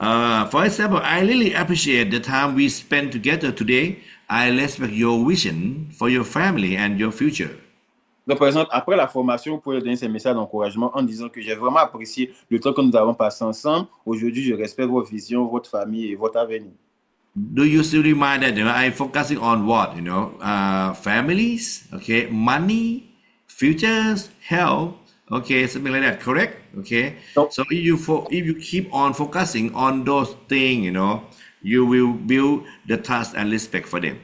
For example, I really appreciate the time we spent together today. I respect your vision for your family and your future. Donc, par exemple, après la formation, vous pouvez donner ces messages d'encouragement en disant que j'ai vraiment apprécié le temps que nous avons passé ensemble. Aujourd'hui, je respecte vos visions, votre famille et votre avenir. Do you still remind that I'm focusing on what? Families, okay, money, futures, health, okay, something like that, correct? Okay. Nope. So if you keep on focusing on those things, you will build the trust and respect for them.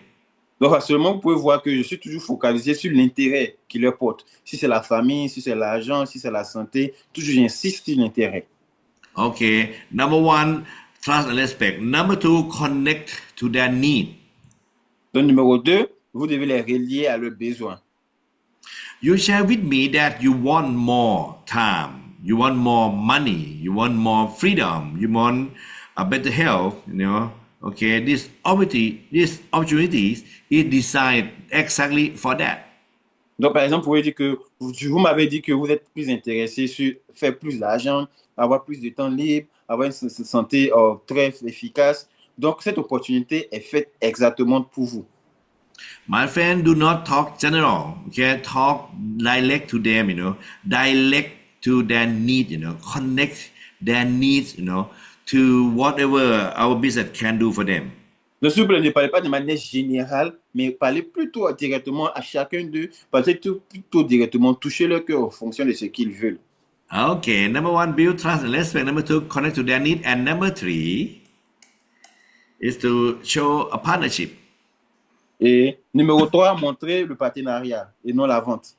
Donc, actuellement, vous pouvez voir que je suis toujours focalisé sur l'intérêt qui leur porte. Si c'est la famille, si c'est l'argent, si c'est la santé, toujours j'insiste sur l'intérêt. Okay. Number 1, trust and respect. Number 2, connect to their need. Donc, numéro 2, vous devez les relier à leurs besoins. You share with me that you want more time, you want more money, you want more freedom, you want a better health, Okay, this opportunities is designed exactly for that. Donc, par exemple, vous pouvez dire que vous m'avez dit que vous êtes plus intéressé sur faire plus d'argent, avoir plus de temps libre, avoir une santé très efficace. Donc, cette opportunité est faite exactement pour vous. My friend, do not talk general. Okay, talk direct to them. Direct to their need. Connect their needs. To whatever our business can do for them. Donc, s'il vous plaît, ne parlez pas de manière générale, mais parlez plutôt directement à chacun d'eux. Parlez plutôt directement, touchez leur cœur en fonction de ce qu'ils veulent. Okay, number 1, build trust and respect. Number 2, connect to their need. And number 3 is to show a partnership. Et numéro 3, montrer le partenariat et non la vente.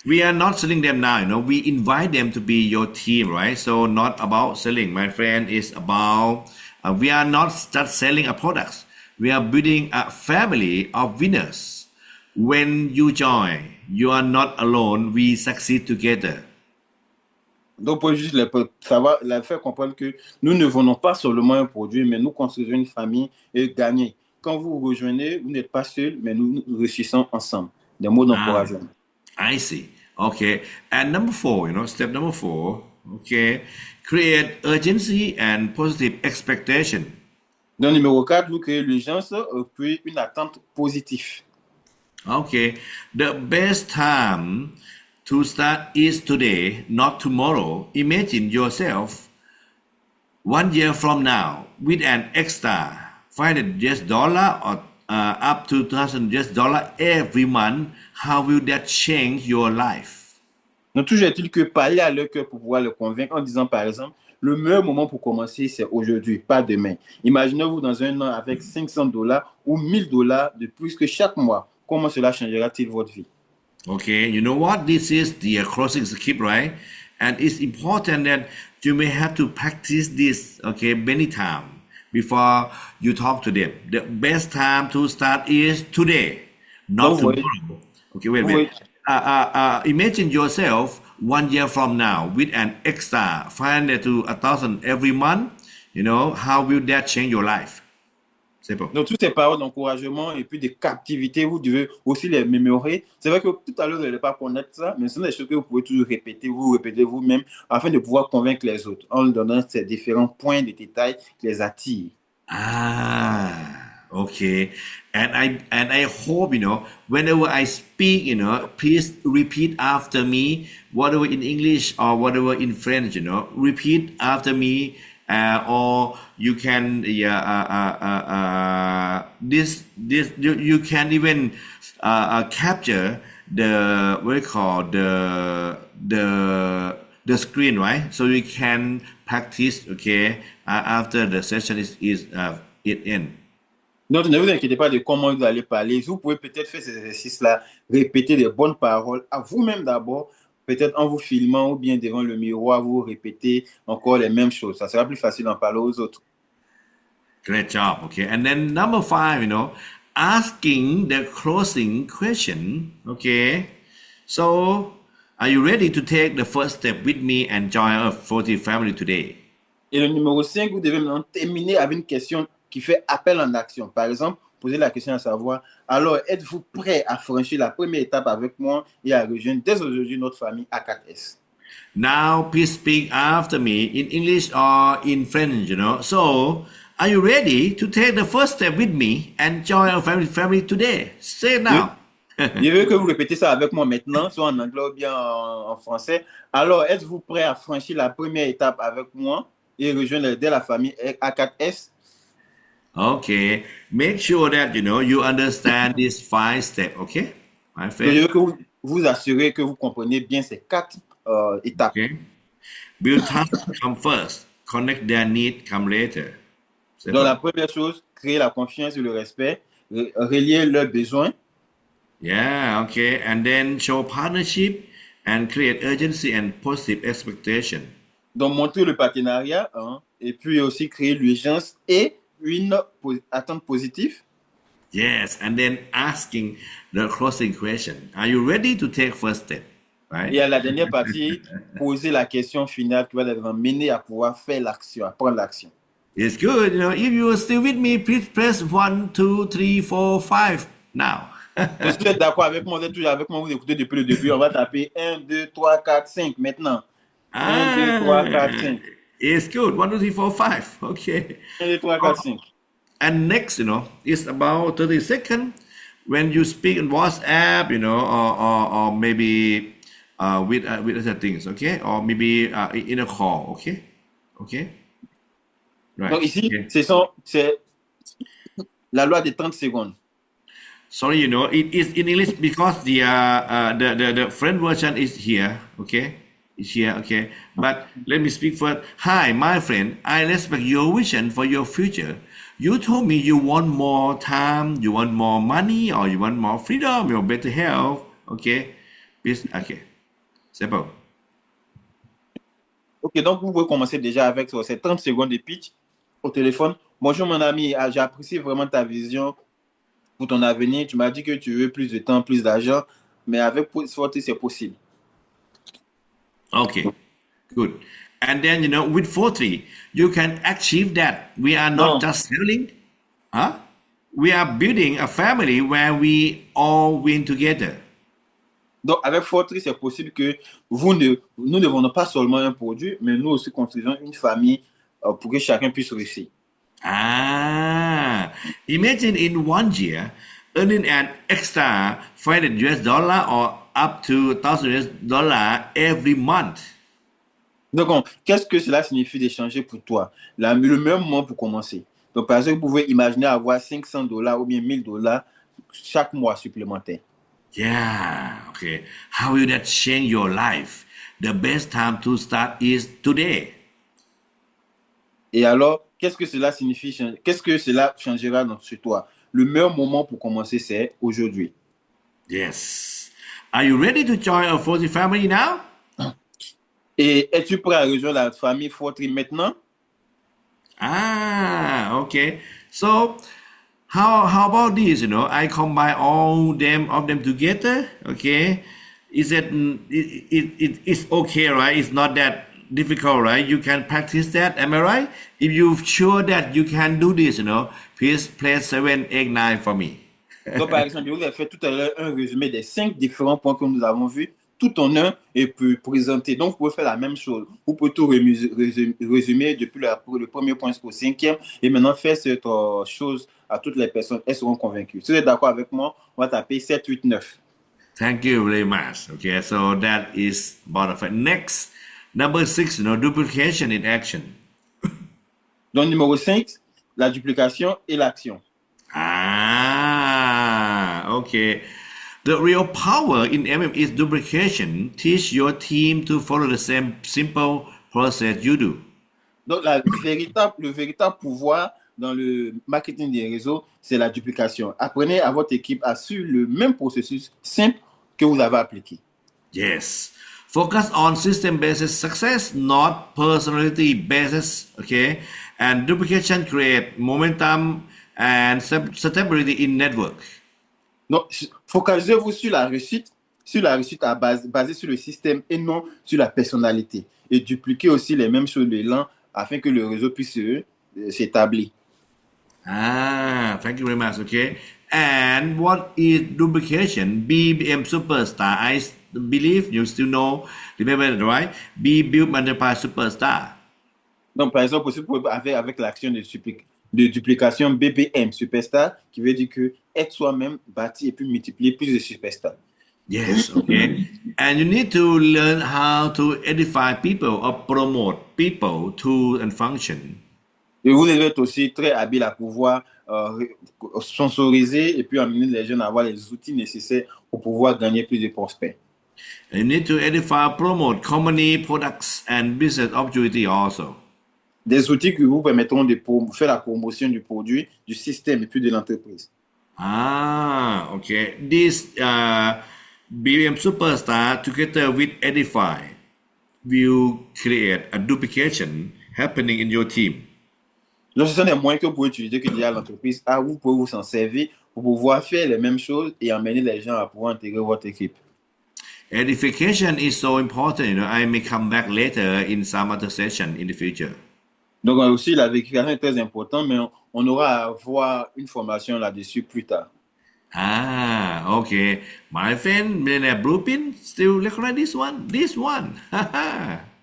We are not selling them now, we invite them to be your team, right? So not about selling, my friend, is about, we are not just selling a product. We are building a family of winners. When you join, you are not alone, we succeed together. Donc, pour juste leur faire comprendre que nous ne vendons pas seulement un produit, mais nous construisons une famille et gagner. Quand vous rejoignez, vous n'êtes pas seul, mais nous réussissons ensemble. Des mots d'encouragement. I see. Okay. And number 4, step number 4, okay, create urgency and positive expectation. Donc, numéro 4, vous créez l'urgence puis une attente positive. Okay. The best time to start is today, not tomorrow. Imagine yourself 1 year from now with an extra $500 or up to $2,000 every month. How will that change your life? Donc, toujours est-il que parler à leur cœur pour pouvoir le convaincre en disant, par exemple, le meilleur moment pour commencer, c'est aujourd'hui, pas demain. Imaginez-vous dans un an avec $500 ou $1,000 de plus que chaque mois. Comment cela changera-t-il votre vie? Okay, you know what? This is the closing script, right? And it's important that you may have to practice this, okay, many times before you talk to them. The best time to start is today, not tomorrow. Okay, wait. Imagine yourself 1 year from now with an extra 500 to 1,000 every month. How will that change your life? Simple. Donc, toutes ces paroles d'encouragement et puis de captivité, vous devez aussi les mémorer. C'est vrai que tout à l'heure, vous n'allez pas connaître ça, mais ce sont des choses que vous pouvez toujours répéter vous-même afin de pouvoir convaincre les autres en leur donnant ces différents points de détail qui les attirent. Okay. And I hope, whenever I speak, please repeat after me, whatever in English or whatever in French, repeat after me. Or you can you can even capture the screen, right? So you can practice, okay, after the session is it in. Donc, ne vous inquiétez pas de comment vous allez parler. Vous pouvez peut-être faire ces exercices-là, répéter des bonnes paroles à vous-même d'abord, peut-être en vous filmant ou bien devant le miroir, vous répétez encore les mêmes choses. Ça sera plus facile d'en parler aux autres. Great job. Okay. And then number 5, asking the closing question. Okay. So, are you ready to take the first step with me and join our 40 family today? Et le numéro 5, vous devez maintenant terminer avec une question qui fait appel en action. Par exemple, posez la question à savoir, alors êtes-vous prêt à franchir la première étape avec moi et à rejoindre dès aujourd'hui notre famille A4S? Now, please speak after me in English or in French, So, are you ready to take the first step with me and join our family today? Say it now. Je veux que vous répétez ça avec moi maintenant, soit en anglais ou bien en français. Alors, êtes-vous prêt à franchir la première étape avec moi et rejoindre dès la famille A4S? Okay. Make sure that, you understand these 5 steps, okay? My Je friend. veux que vous assurez que vous comprenez bien ces 4 étapes. Okay. Build trust come first. Connect their need come later. Donc, la première chose, créer la confiance et le respect, relier leurs besoins. Yeah, okay. And then show partnership and create urgency and positive expectation. Donc, montrer le partenariat et puis aussi créer l'urgence et une attente positive. Yes, and then asking the closing question. Are you ready to take first step? Right? Et à la dernière partie, poser la question finale qui va vous mener à pouvoir faire l'action, à prendre l'action. It's good. If you are still with me, please press 1, 2, 3, 4, 5 now. Donc, si vous êtes d'accord avec moi, vous êtes toujours avec moi, vous écoutez depuis le début, on va taper 1, 2, 3, 4, 5 maintenant. 1, 2, 3, 4, 5. It's good. 1, 2, 3, 4, 5. Okay. 1, 2, 3, 4, 5. And next, is about 30 seconds when you speak in WhatsApp, or maybe with other things, okay? Or maybe in a call, okay? Okay? Right. Donc ici, Okay. c'est la loi des 30 secondes. Sorry, it is in English because the French version is here, okay? It's here, okay? But let me speak first. Hi, my friend. I respect your vision for your future. You told me you want more time, you want more money, or you want more freedom, you want better health, okay? Please, okay. Simple. Ok, donc vous pouvez commencer déjà avec ces 30 secondes de pitch au téléphone. Bonjour mon ami, j'apprécie vraiment ta vision pour ton avenir. Tu m'as dit que tu veux plus de temps, plus d'argent, mais avec Forty, c'est possible. Okay, good. And then, with 40, you can achieve that. We are not just selling, we are building a family where we all win together. Donc, avec Forty, c'est possible que nous ne vendons pas seulement un produit, mais nous aussi construisons une famille pour que chacun puisse réussir. Imagine in 1 year earning an extra $500 or up to $1,000 every month. Donc, qu'est-ce que cela signifie d'échanger pour toi? Le meilleur moment pour commencer. Donc, par exemple, vous pouvez imaginer avoir $500 ou bien $1,000 chaque mois supplémentaire. Yeah, okay. How will that change your life? The best time to start is today. Et alors, qu'est-ce que cela signifie? Qu'est-ce que cela changera chez toi? Le meilleur moment pour commencer, c'est aujourd'hui. Yes. Are you ready to join our 40 family now? Et es-tu prêt à rejoindre la famille Forty maintenant? Okay. So, how about this? I combine all of them together. Okay. Is that it's okay, right? It's not that difficult, right? You can practice that. Am I right? If you're sure that you can do this, please press 7, 8, 9 for me. Donc, par exemple, je vous ai fait tout à l'heure un résumé des 5 différents points que nous avons vus, tout en un, et puis présenter. Donc, vous pouvez faire la même chose. Vous pouvez tout résumer depuis le premier point jusqu'au 5e, et maintenant faire cette chose à toutes les personnes. Elles seront convaincues. Si vous êtes d'accord avec moi, on va taper 7, 8, 9. Thank you very much. Okay, so that is about it. Next, number 6, duplication in action. Donc, numéro 5, la duplication et l'action. Okay. The real power in MM is duplication. Teach your team to follow the same simple process you do. Donc, le véritable pouvoir dans le marketing des réseaux, c'est la duplication. Apprenez à votre équipe à suivre le même processus simple que vous avez appliqué. Yes. Focus on system-based success, not personality-based. Okay, and duplication create momentum and stability in network. Donc, focalisez-vous sur la réussite basée sur le système et non sur la personnalité. Et dupliquez aussi les mêmes choses de l'an afin que le réseau puisse s'établir. Thank you very much. Okay, and what is duplication? BBM Superstar. I believe you still know, remember that, right? Be build multiply superstar. Donc, par exemple, aussi, avec l'action de duplication BPM, superstar, qui veut dire que être soi-même, bâtir et puis multiplier plus de superstars. Yes, okay. And you need to learn how to edify people or promote people, tools and function. Et vous devez être aussi très habile à pouvoir sponsoriser et puis amener les jeunes à avoir les outils nécessaires pour pouvoir gagner plus de prospects. And you need to edify, promote company products and business opportunity also. Des outils qui vous permettront de faire la promotion du produit, du système et puis de l'entreprise. Okay. This BBM Superstar together with Edify will create a duplication happening in your team. Donc, ce sont des moyens que vous pouvez utiliser que déjà l'entreprise a, vous pouvez vous en servir pour pouvoir faire les mêmes choses et amener les gens à pouvoir intégrer votre équipe. Edification is so important. I may come back later in some other session in the future. Donc, aussi, la vérification est très importante, mais on aura à avoir une formation là-dessus plus tard. Okay. My friend, Millionaire Blueprint, still recognize this one? This one.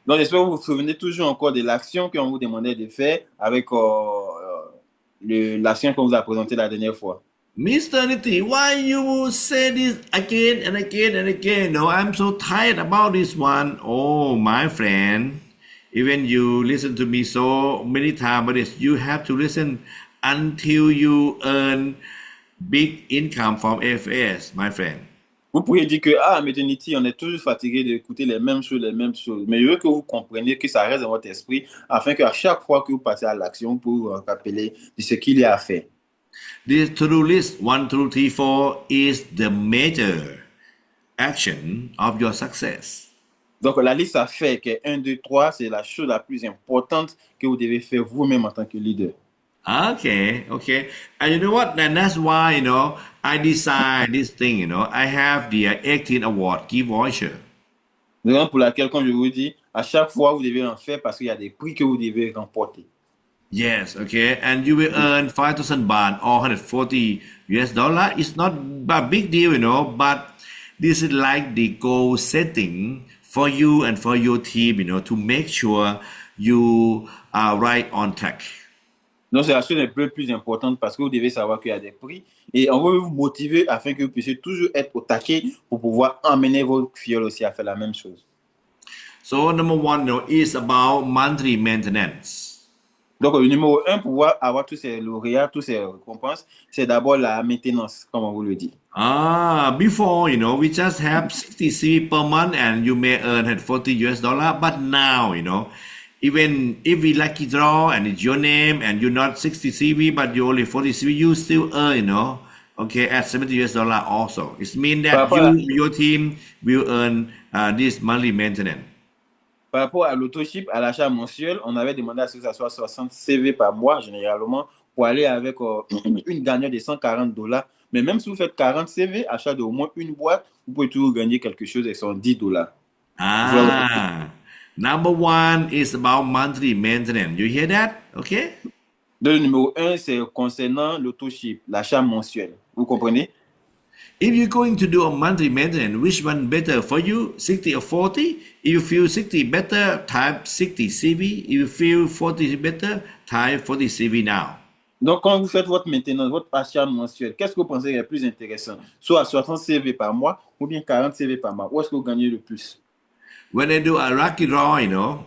Donc, j'espère que vous vous souvenez toujours encore de l'action qu'on vous demandait de faire avec l'action qu'on vous a présentée la dernière fois. Mr. Niti, why you say this again and again and again? No, I'm so tired about this one. Oh, my friend, even you listen to me so many times, but you have to listen until you earn big income from FS, my friend. Vous pourriez dire que, Météniti, on est toujours fatigué d'écouter les mêmes choses. Mais je veux que vous compreniez que ça reste dans votre esprit afin qu'à chaque fois que vous passez à l'action, vous pouvez vous rappeler de ce qu'il y a à faire. This to-do list 1, 2, 3, 4 is the major action of your success. Donc, la liste à faire, qui est 1, 2, 3, c'est la chose la plus importante que vous devez faire vous-même en tant que leader. Okay. And you know what? And that's why, I design this thing, I have the 18 award gift voucher. Raison pour laquelle, comme je vous dis, à chaque fois, vous devez en faire parce qu'il y a des prix que vous devez remporter. Yes, okay. And you will earn 5,000 baht or $140. It's not a big deal, but this is like the goal setting for you and for your team, to make sure you are right on track. Donc, c'est la chose la plus importante parce que vous devez savoir qu'il y a des prix et on veut vous motiver afin que vous puissiez toujours être au taquet pour pouvoir emmener vos fioles aussi à faire la même chose. So, number 1, is about monthly maintenance. Donc, le numéro 1, pour pouvoir avoir tous ces lauréats, toutes ces récompenses, c'est d'abord la maintenance, comme on vous le dit. Before, we just have 60 CV per month and you may earn $40, but now, even if we lucky draw and it's your name and you're not 60 CV but you only 40 CV, you still earn, okay, at $70 also. It means that your team will earn this monthly maintenance. Par rapport à l'autoship, à l'achat mensuel, on avait demandé à ce que ça soit 60 CV par mois, généralement, pour aller avec une gagnante de $140. Mais même si vous faites 40 CV, achat d'au moins une boîte, vous pouvez toujours gagner quelque chose et sont $10. Number 1 is about monthly maintenance. You hear that? Okay? Le numéro 1, c'est concernant l'autoship, l'achat mensuel. Vous comprenez? If you're going to do a monthly maintenance, which one better for you, 60 or 40? If you feel 60 better, type 60 CV. If you feel 40 better, type 40 CV now. Donc, quand vous faites votre maintenance, votre achat mensuel, qu'est-ce que vous pensez est plus intéressant? Soit 60 CV par mois ou bien 40 CV par mois. Où est-ce que vous gagnez le plus? When I do a lucky draw,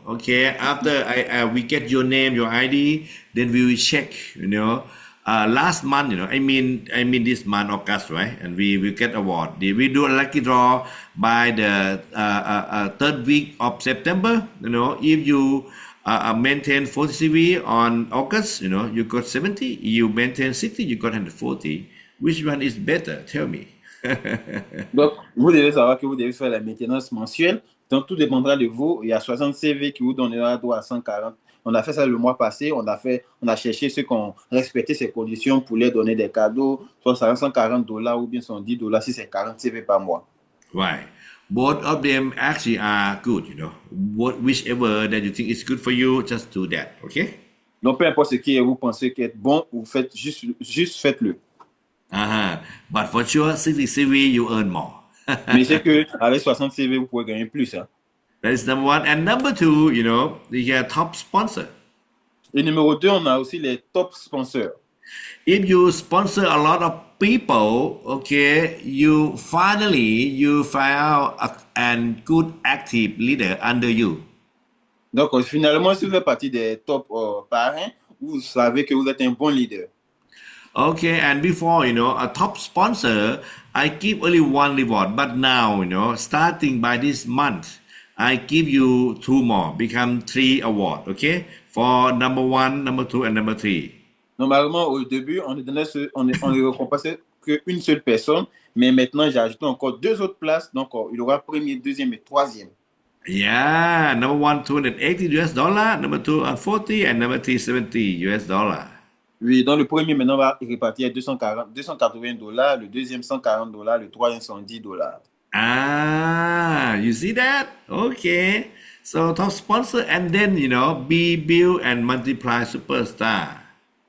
okay, after we get your name, your ID, then we will check, last month, I mean this month, August, right? And we will get award. We do a lucky draw by the third week of September, if you maintain 40 CV on August, you got 70. You maintain 60, you got 140. Which one is better? Tell me. Donc, vous devez savoir que vous devez faire la maintenance mensuelle. Donc, tout dépendra de vous. Il y a 60 CV qui vous donnera droit à 140. On a fait ça le mois passé. On a cherché ceux qui ont respecté ces conditions pour leur donner des cadeaux, soit ça 140 dollars ou bien 110 dollars si c'est 40 CV par mois. Right. Both of them actually are good, whichever that you think is good for you, just do that, okay? Donc, peu importe ce qui est, vous pensez qu'être bon, vous faites juste faites-le. Uh-huh. But for sure, 60 CV, you earn more. Mais c'est qu'avec 60 CV, vous pouvez gagner plus. Hein. That is number one. And number two, the top sponsor. Et numéro 2, on a aussi les top sponsors. If you sponsor a lot of people, okay, you find a good active leader under you. Donc, finalement, si vous faites partie des top parrains, vous savez que vous êtes un bon leader. Okay, and before, a top sponsor, I give only one reward. But now, starting by this month, I give you 2 more, become 3 awards, okay? For number 1, number 2, and number 3. Normalement, au début, on ne récompensait qu'une seule personne, mais maintenant, j'ai ajouté encore 2 autres places. Donc, il y aura premier, deuxième et troisième. Yeah, number 1, $280 US, number 2, $40, and number 3, $70 US. Oui, dans le premier, maintenant, on va répartir 280 dollars, le deuxième 140 dollars, le troisième 110 dollars. Ah, you see that? Okay. So top sponsor and then, be build and multiply superstar.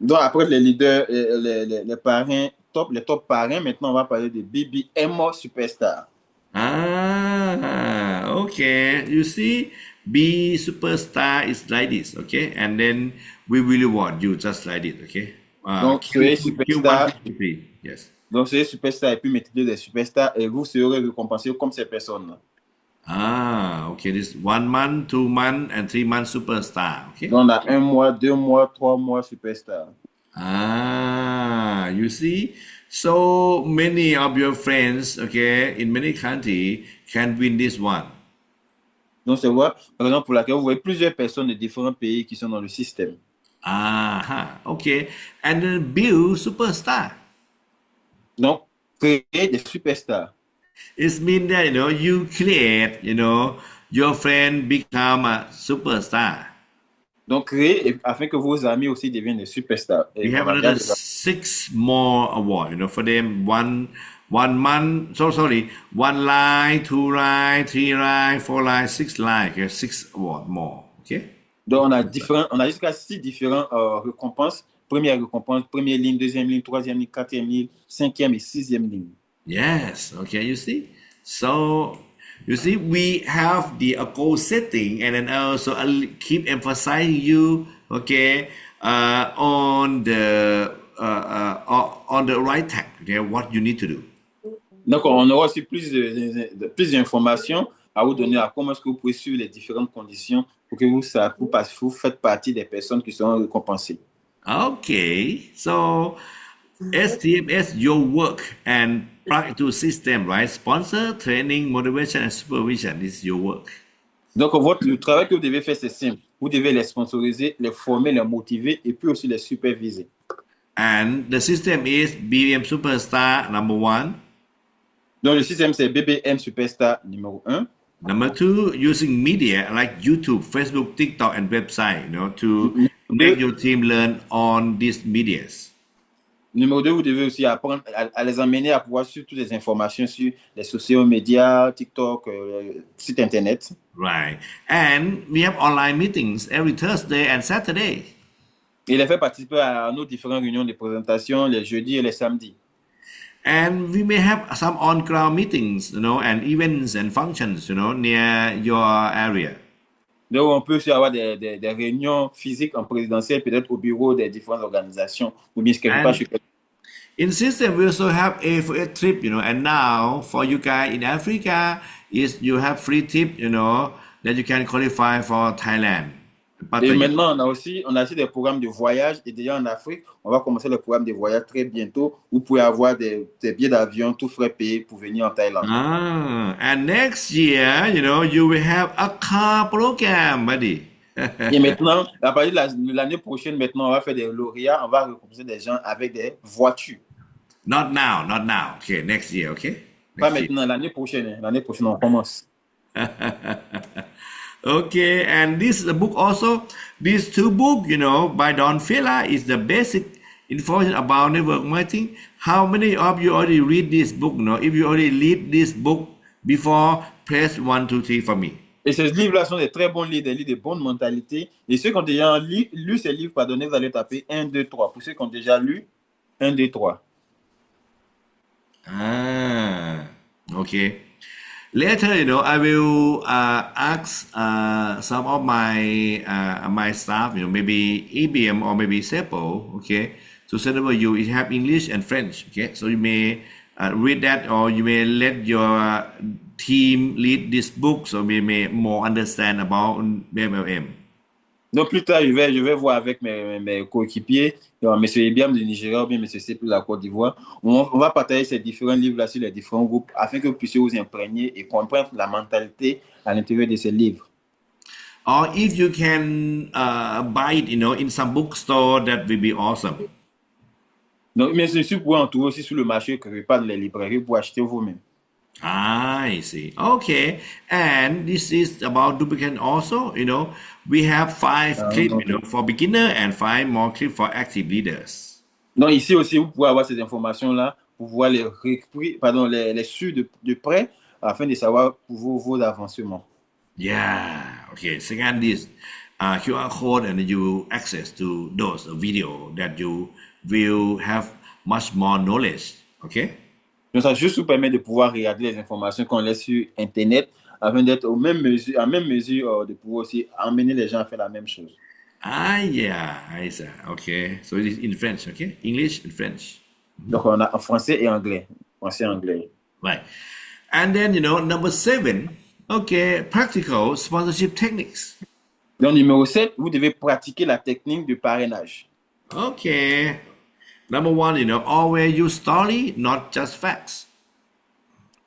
Donc, après les leaders, les parrains, les top parrains, maintenant, on va parler de BBMO Superstar. Ah, okay. You see, be superstar is like this, okay? And then we will reward you just like it, okay? Donc, soyez superstar. Yes. Donc, soyez superstar et puis mettez des superstars et vous serez récompensé comme ces personnes. Ah, okay. This 1 month, 2 months, and 3 months superstar, okay? Donc, on a 1 mois, 2 mois, 3 mois superstar. Ah, you see, so many of your friends, okay, in many countries can win this one. Donc, c'est vrai, par exemple, pour laquelle vous voyez plusieurs personnes de différents pays qui sont dans le système. Ah, okay. And then build superstar. Donc, créer des superstars. It means that, you create, your friend become a superstar. Donc, créer afin que vos amis aussi deviennent des superstars. Et We have another 6 more awards, for them. One month, 1 line, 2 line, 3 line, 4 line, 6 line, okay, 6 awards more, okay? Donc, on a jusqu'à 6 différentes récompenses. Première récompense, première ligne, deuxième ligne, troisième ligne, quatrième ligne, cinquième et sixième ligne. Yes, okay, you see. So, you see, we have the goal setting, and then also I'll keep emphasizing you, okay, on the right track, okay, what you need to do. Donc, on aura aussi plus d'informations à vous donner à comment est-ce que vous pouvez suivre les différentes conditions pour que vous faites partie des personnes qui seront récompensées. Okay, so STMS, your work and plug into system, right? Sponsor, training, motivation, and supervision. This is your work. Donc, le travail que vous devez faire, c'est simple. Vous devez les sponsoriser, les former, les motiver et puis aussi les superviser. And the system is BBM Superstar number 1. Donc, le système, c'est BBM Superstar numéro 1. Number 2, using media like YouTube, Facebook, TikTok, and website, to make your team learn on these medias. Numéro 2, vous devez aussi apprendre à les amener à pouvoir suivre toutes les informations sur les sociaux médias, TikTok, site internet. Right. And we have online meetings every Thursday and Saturday. Et les faire participer à nos différentes réunions de présentation les jeudis et les samedis. And we may have some on-ground meetings, and events and functions, near your area. Donc, on peut aussi avoir des réunions physiques en présentiel, peut-être au bureau des différentes organisations, ou bien quelque part chez quelqu'un. In system, we also have a trip, and now for you guys in Africa, you have free trip, that you can qualify for Thailand. Et maintenant, on a aussi des programmes de voyage. Et déjà en Afrique, on va commencer le programme de voyage très bientôt. Vous pouvez avoir des billets d'avion, tout frais payés pour venir en Thaïlande. And next year, you will have a car program, buddy. Et maintenant, à partir de l'année prochaine, maintenant, on va faire des lauréats. On va récompenser des gens avec des voitures. Not now, not now. Okay, next year, okay? Pas Next year. maintenant, l'année prochaine. Hein. L'année prochaine, on commence. Okay, and this book also, these two books, by Don Fela is the basic information about network marketing. How many of you already read this book? If you already read this book before, press 1, 2, 3 for me. Et ces livres-là sont des très bons livres, des livres de bonne mentalité. Et ceux qui ont déjà lu ces livres, pardonnez, vous allez taper 1, 2, 3. Pour ceux qui ont déjà lu, 1, 2, 3. Ah, okay. Later, I will ask some of my staff, maybe EBM or maybe SEPO, okay, to send over you. It have English and French, okay. So you may read that, or you may let your team lead this book, so we may more understand about BMLM. Donc, plus tard, je vais voir avec mes coéquipiers, M. Ebiam du Nigeria ou bien M. Sepi de la Côte d'Ivoire. On va partager ces différents livres-là sur les différents groupes afin que vous puissiez vous imprégner et comprendre la mentalité à l'intérieur de ces livres. Or if you can buy it, in some bookstore, that will be awesome. Donc, mais ceci, vous pouvez en trouver aussi sur le marché, que pas dans les librairies, pour acheter vous-même. I see. Okay. And this is about duplicate also, we have 5 clips, for beginner and 5 more clips for active leaders. Donc, ici aussi, vous pouvez avoir ces informations-là pour pouvoir les suivre de près afin de savoir vos avancements. Yeah. Okay. Second is QR code, and you access to those video that you will have much more knowledge. Okay. Donc, ça juste vous permet de pouvoir regarder les informations qu'on laisse sur Internet afin d'être à même mesure de pouvoir aussi emmener les gens à faire la même chose. Ah, yeah, I see. Okay. So it is in French, okay? English and French. Donc, on a en français et anglais. Français et anglais. Right. And then, number 7, okay, practical sponsorship techniques. Donc, numéro 7, vous devez pratiquer la technique de parrainage. Okay. Number 1, always use story, not just facts.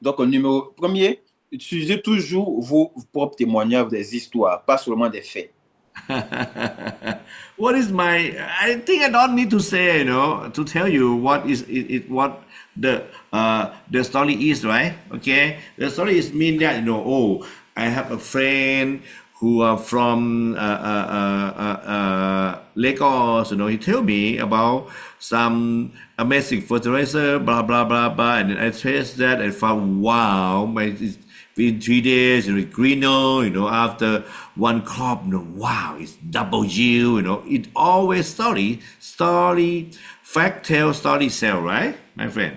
Donc, numéro 1er, utilisez toujours vos propres témoignages, des histoires, pas seulement des faits. What is I think I don't need to say, to tell you what the story is, right? Okay. The story is mean that, I have a friend who are from Lagos, he tell me about some amazing fertilizer, blah, blah, blah, blah. And then I taste that and found, wow, in 3 days, greener, after one crop, wow, it's double yield, it always story, fact tell, story sell, right, my friend?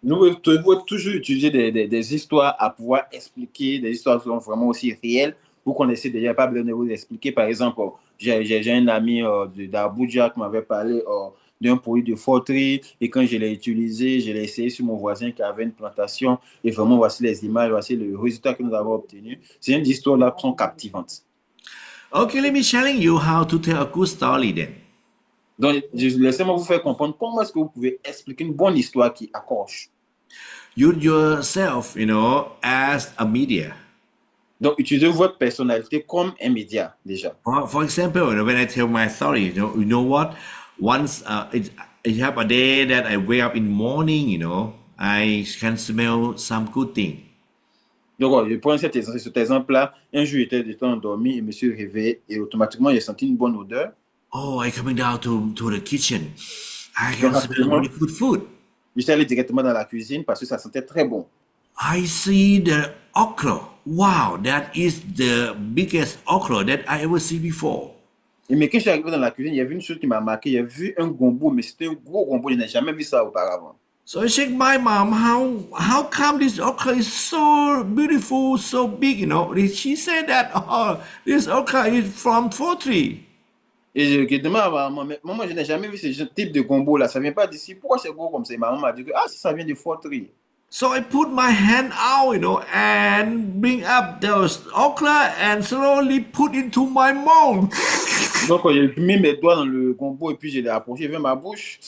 Nous devons toujours utiliser des histoires à pouvoir expliquer, des histoires qui sont vraiment aussi réelles pour qu'on essaie déjà pas besoin de vous expliquer. Par exemple, j'ai un ami d'Abuja qui m'avait parlé d'un produit de forterie et quand je l'ai utilisé, je l'ai essayé sur mon voisin qui avait une plantation et vraiment voici les images, voici le résultat que nous avons obtenu. C'est une histoire là qui sont captivantes. Okay, let me sharing you how to tell a good story then. Donc, laissez-moi vous faire comprendre comment est-ce que vous pouvez expliquer une bonne histoire qui accroche. Use yourself, as a media. Donc, utilisez votre personnalité comme un média, déjà. For example, when I tell my story, you know what? Once it have a day that I wake up in the morning, I can smell some good thing. Donc, je prends cet exemple-là. Un jour, j'étais endormi et me suis réveillé et automatiquement, j'ai senti une bonne odeur. Oh, I coming down to the kitchen. I can smell really good food. Je suis allé directement dans la cuisine parce que ça sentait très bon. I see the okra. Wow, that is the biggest okra that I ever see before. Et mais quand je suis arrivé dans la cuisine, il y avait une chose qui m'a marqué. J'ai vu un gombo, mais c'était un gros gombo. Je n'ai jamais vu ça auparavant. So I checked my mom, how come this okra is so beautiful, so big, She said that, this okra is from Fortree. Et je demande à ma maman, mais maman, je n'ai jamais vu ce type de gombo là. Ça ne vient pas d'ici. Pourquoi c'est gros comme ça? Et ma maman m'a dit que ça vient de Fortree. So I put my hand out, and bring up those okra and slowly put into my mouth. Donc, j'ai mis mes doigts dans le gombo et puis je l'ai approché vers ma bouche.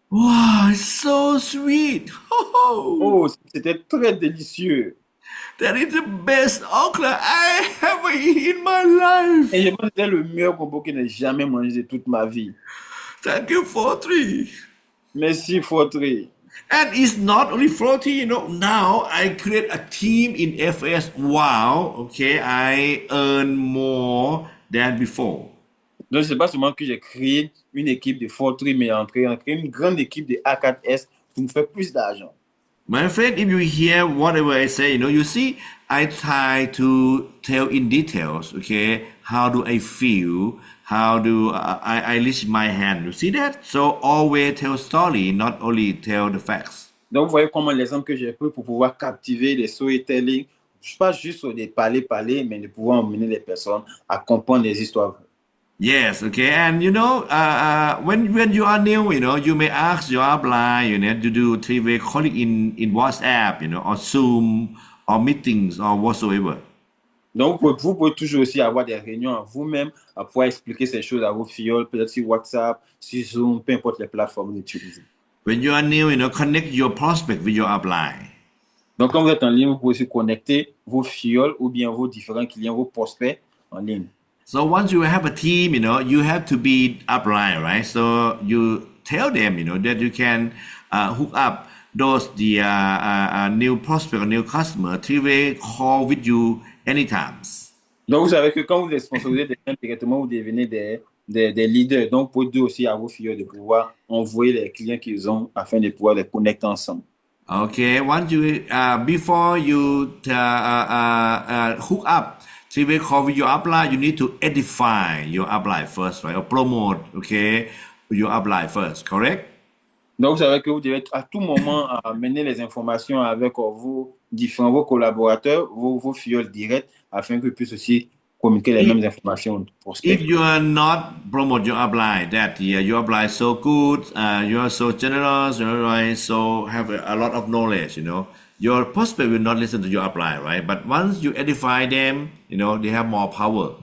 Wow, it's so sweet. Oh, c'était très délicieux. That is the best okra I ever eat in my life. Et je pense que c'était le meilleur gombo que j'ai jamais mangé de toute ma vie. Thank you, Fortree. Merci, Fortree. And it's not only floaty, now I create a team in FS. Wow, okay, I earn more than before. Donc, c'est pas seulement que j'ai créé une équipe de Fortry, mais on a créé une grande équipe de A4S pour nous faire plus d'argent. My friend, if you hear whatever I say, you see, I try to tell in details, okay, how do I feel, how do I lift my hand, you see that? So always tell story, not only tell the facts. Donc, vous voyez comment l'exemple que j'ai pris pour pouvoir captiver les storytelling, pas juste de parler, mais de pouvoir emmener les personnes à comprendre les histoires. Yes, okay, and when you are new, you may ask your upline, to do three-way calling in WhatsApp, or Zoom, or meetings, or whatsoever. Donc, vous pouvez toujours aussi avoir des réunions à vous-même, à pouvoir expliquer ces choses à vos fioles, peut-être sur WhatsApp, sur Zoom, peu importe les plateformes que vous utilisez. When you are new, connect your prospect with your upline. Donc, quand vous êtes en ligne, vous pouvez aussi connecter vos fioles ou bien vos différents clients, vos prospects en ligne. So once you have a team, you have to be upline, right? So you tell them, that you can hook up those new prospect or new customer three-way call with you anytime. Donc, vous savez que quand vous êtes sponsorisé des gens directement, vous devenez des leaders. Donc, vous pouvez dire aussi à vos filles de pouvoir envoyer les clients qu'ils ont afin de pouvoir les connecter ensemble. Okay, once you before you hook up three-way call with your upline, you need to edify your upline first, right? Or promote, okay, your upline first, correct? Donc, vous savez que vous devez à tout moment amener les informations avec vos collaborateurs, vos filles directes, afin qu'ils puissent aussi communiquer les mêmes informations. If you are not promote your upline, that your upline is so good, you are so generous, right? So have a lot of knowledge, your prospect will not listen to your upline, right? But once you edify them, they have more power.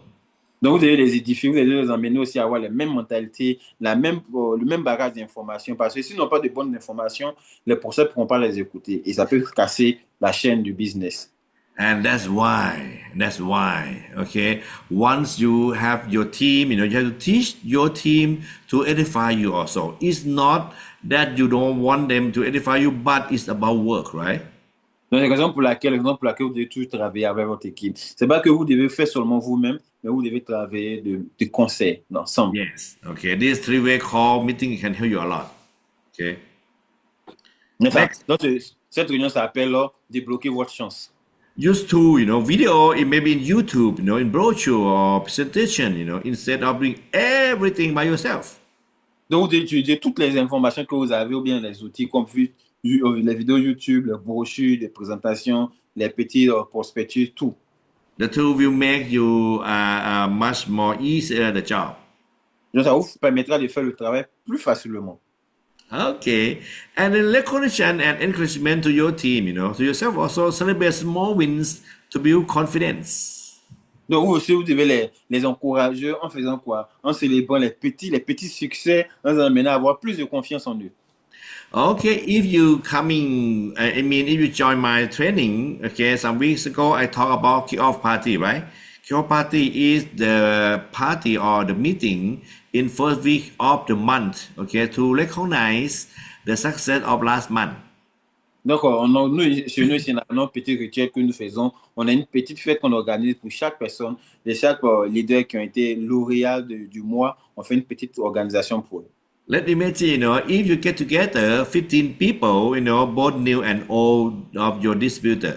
Donc, vous devez les édifier, vous devez les emmener aussi à avoir la même mentalité, le même bagage d'informations. Parce que s'ils n'ont pas de bonnes informations, les prospects ne pourront pas les écouter. Et ça peut casser la chaîne du business. And that's why, okay, once you have your team, you have to teach your team to edify you also. It's not that you don't want them to edify you, but it's about work, right? Donc, la raison pour laquelle vous devez toujours travailler avec votre équipe. C'est pas que vous devez faire seulement vous-même, mais vous devez travailler de concert, ensemble. Yes, okay, this three-way call meeting can help you a lot, okay? Donc, cette réunion s'appelle débloquer votre chance. Used to, video, it may be in YouTube, in brochure or presentation, instead of doing everything by yourself. Donc, vous devez utiliser toutes les informations que vous avez ou bien les outils comme les vidéos YouTube, les brochures, les présentations, les petits prospectus, tout. The tool will make you much more easier the job. Donc, ça vous permettra de faire le travail plus facilement. Okay, and then recognition and encouragement to your team, to yourself also celebrate small wins to build confidence. Donc, vous aussi, vous devez les encourager en faisant quoi? En célébrant les petits succès, en les amenant à avoir plus de confiance en eux. Okay, if you join my training, okay, some weeks ago, I talked about kick-off party, right? Kick-off party is the party or the meeting in first week of the month, okay, to recognize the success of last month. Donc, chez nous, ici, on a un petit rituel que nous faisons. On a une petite fête qu'on organise pour chaque personne, de chaque leader qui ont été lauréats du mois. On fait une petite organisation pour eux. Let's imagine, if you get together 15 people, both new and old of your distributor.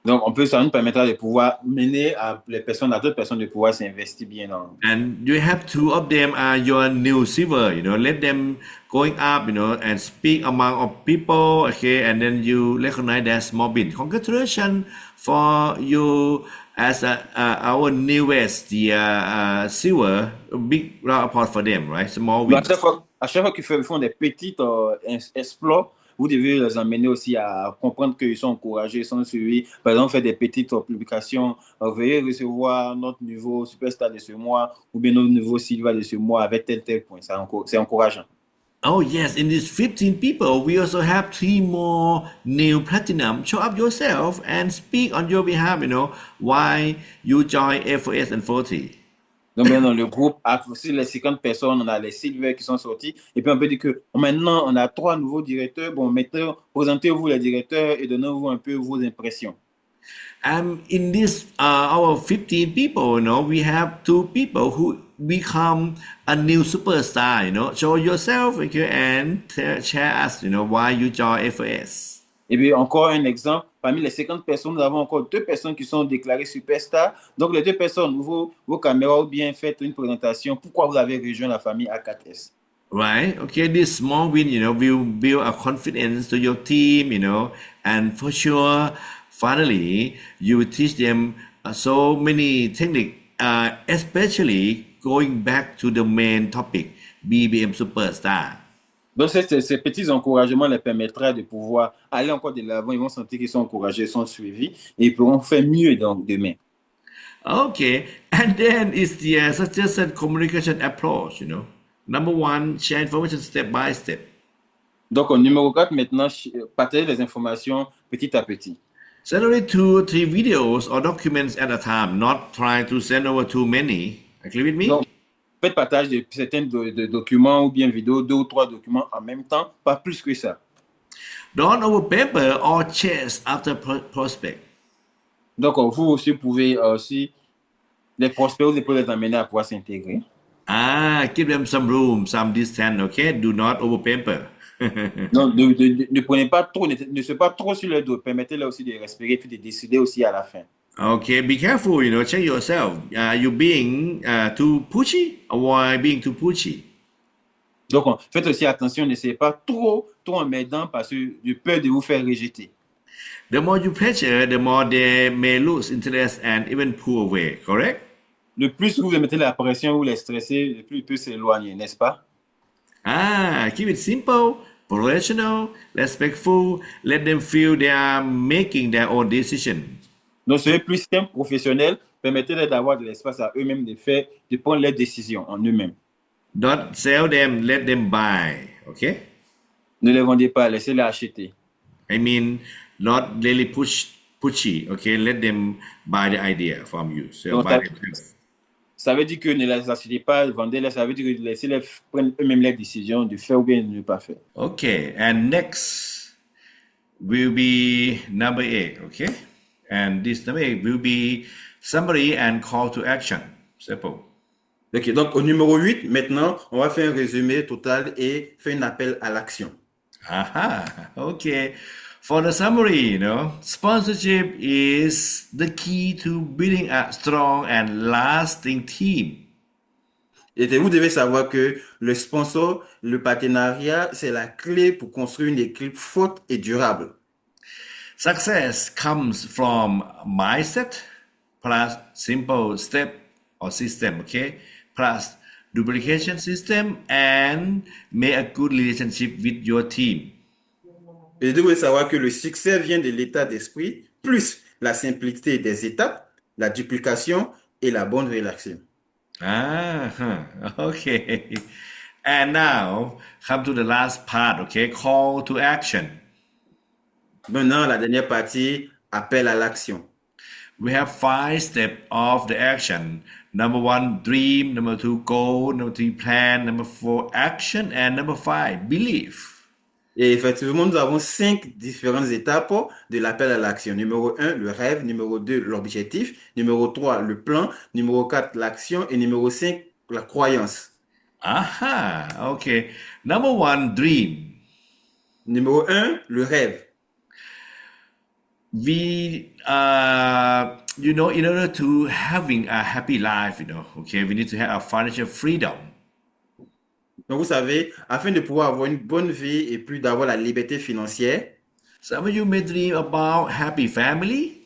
Donc, ça nous permettra de pouvoir mener à d'autres personnes de pouvoir s'investir bien dans. And you have two of them are your new silver, let them going up, and speak among of people, okay, and then you recognize that small win. Congratulations for you as our newest, silver, big round of applause for them, right? Small wins. À chaque fois qu'ils font des petits exploits, vous devez les emmener aussi à comprendre qu'ils sont encouragés, ils sont suivis. Par exemple, faire des petites publications. Veuillez recevoir notre nouveau superstar de ce mois ou bien notre nouveau Silva de ce mois avec tel point. C'est encourageant. Oh yes, in these 15 people, we also have 3 more new platinum. Show up yourself and speak on your behalf, why you join F4S and 40. Donc, ben, dans le groupe, sur les 50 personnes, on a les silver qui sont sortis. Et puis, on peut dire que maintenant, on a 3 nouveaux directeurs. Bon, maintenant, présentez-vous les directeurs et donnez-vous un peu vos impressions. In this, our 15 people, we have 2 people who become a new superstar, Show yourself, okay, and share us, why you join FOS. Et puis, encore un exemple, parmi les 50 personnes, nous avons encore 2 personnes qui sont déclarées superstars. Donc, les 2 personnes, vos caméras ont bien fait une présentation. Pourquoi vous avez rejoint la famille A4S? Right? Okay, this small win, will build a confidence to your team, and for sure, finally, you will teach them so many techniques, especially going back to the main topic, BBM Superstar. Donc, ces petits encouragements les permettraient de pouvoir aller encore de l'avant. Ils vont sentir qu'ils sont encouragés, sont suivis et ils pourront faire mieux donc, demain. Okay, and then it's the suggested communication approach, Number 1, share information step by step. Donc, au numéro 4, maintenant, partager les informations petit à petit. Send only 2 or 3 videos or documents at a time, not trying to send over too many. Agree with me? Donc, faites partage de certains de documents ou bien vidéos, 2 ou 3 documents en même temps, pas plus que ça. Don't overpaper or chase after prospect. Donc, vous aussi pouvez aussi, les prospects, vous pouvez les amener à pouvoir s'intégrer. Give them some room, some distance, okay? Do not overpaper. Donc, ne prenez pas trop, ne soyez pas trop sur le dos. Permettez-leur aussi de respirer puis de décider aussi à la fin. Okay, be careful, check yourself. You being too pushy or being too pushy? Donc, faites aussi attention, n'essayez pas trop emmerdant parce que j'ai peur de vous faire rejeter. The more you pressure, the more they may lose interest and even pull away, correct? Le plus vous mettez la pression ou les stresser, le plus ils peuvent s'éloigner, n'est-ce pas? Keep it simple, professional, respectful. Let them feel they are making their own decision. Donc, soyez plus simple, professionnel. Permettez-leur d'avoir de l'espace à eux-mêmes de prendre leurs décisions en eux-mêmes. Don't sell them, let them buy, okay? Ne les vendez pas, laissez-les acheter. I mean, not really pushy, okay? Let them buy the idea from you. So Donc, buy themselves. ça veut dire que ne les achetez pas, vendez-les. Ça veut dire que laissez-les prendre eux-mêmes les décisions de faire ou bien de ne pas faire. Okay, and next will be number 8, okay? And this number 8 will be summary and call to action. Simple. Ok, donc au numéro 8, maintenant, on va faire un résumé total et faire un appel à l'action. Okay. For the summary, sponsorship is the key to building a strong and lasting team. Et vous devez savoir que le sponsor, le partenariat, c'est la clé pour construire une équipe forte et durable. Success comes from mindset plus simple step or system, okay? Plus duplication system and make a good relationship with your team. Et vous devez savoir que le succès vient de l'état d'esprit, plus la simplicité des étapes, la duplication et la bonne relation. Okay. And now, come to the last part, okay? Call to action. Maintenant, la dernière partie, appel à l'action. We have 5 steps of the action. Number 1, dream. Number 2, goal. Number 3, plan. Number 4, action. And number 5, belief. Et effectivement, nous avons 5 différentes étapes de l'appel à l'action. Numéro 1, le rêve. Numéro 2, l'objectif. Numéro 3, le plan. Numéro 4, l'action. Et numéro 5, la croyance. Okay. Number 1, dream. Numéro 1, le rêve. We, in order to having a happy life, okay, we need to have a financial freedom. Donc, vous savez, afin de pouvoir avoir une bonne vie et puis d'avoir la liberté financière, Some of you may dream about happy family.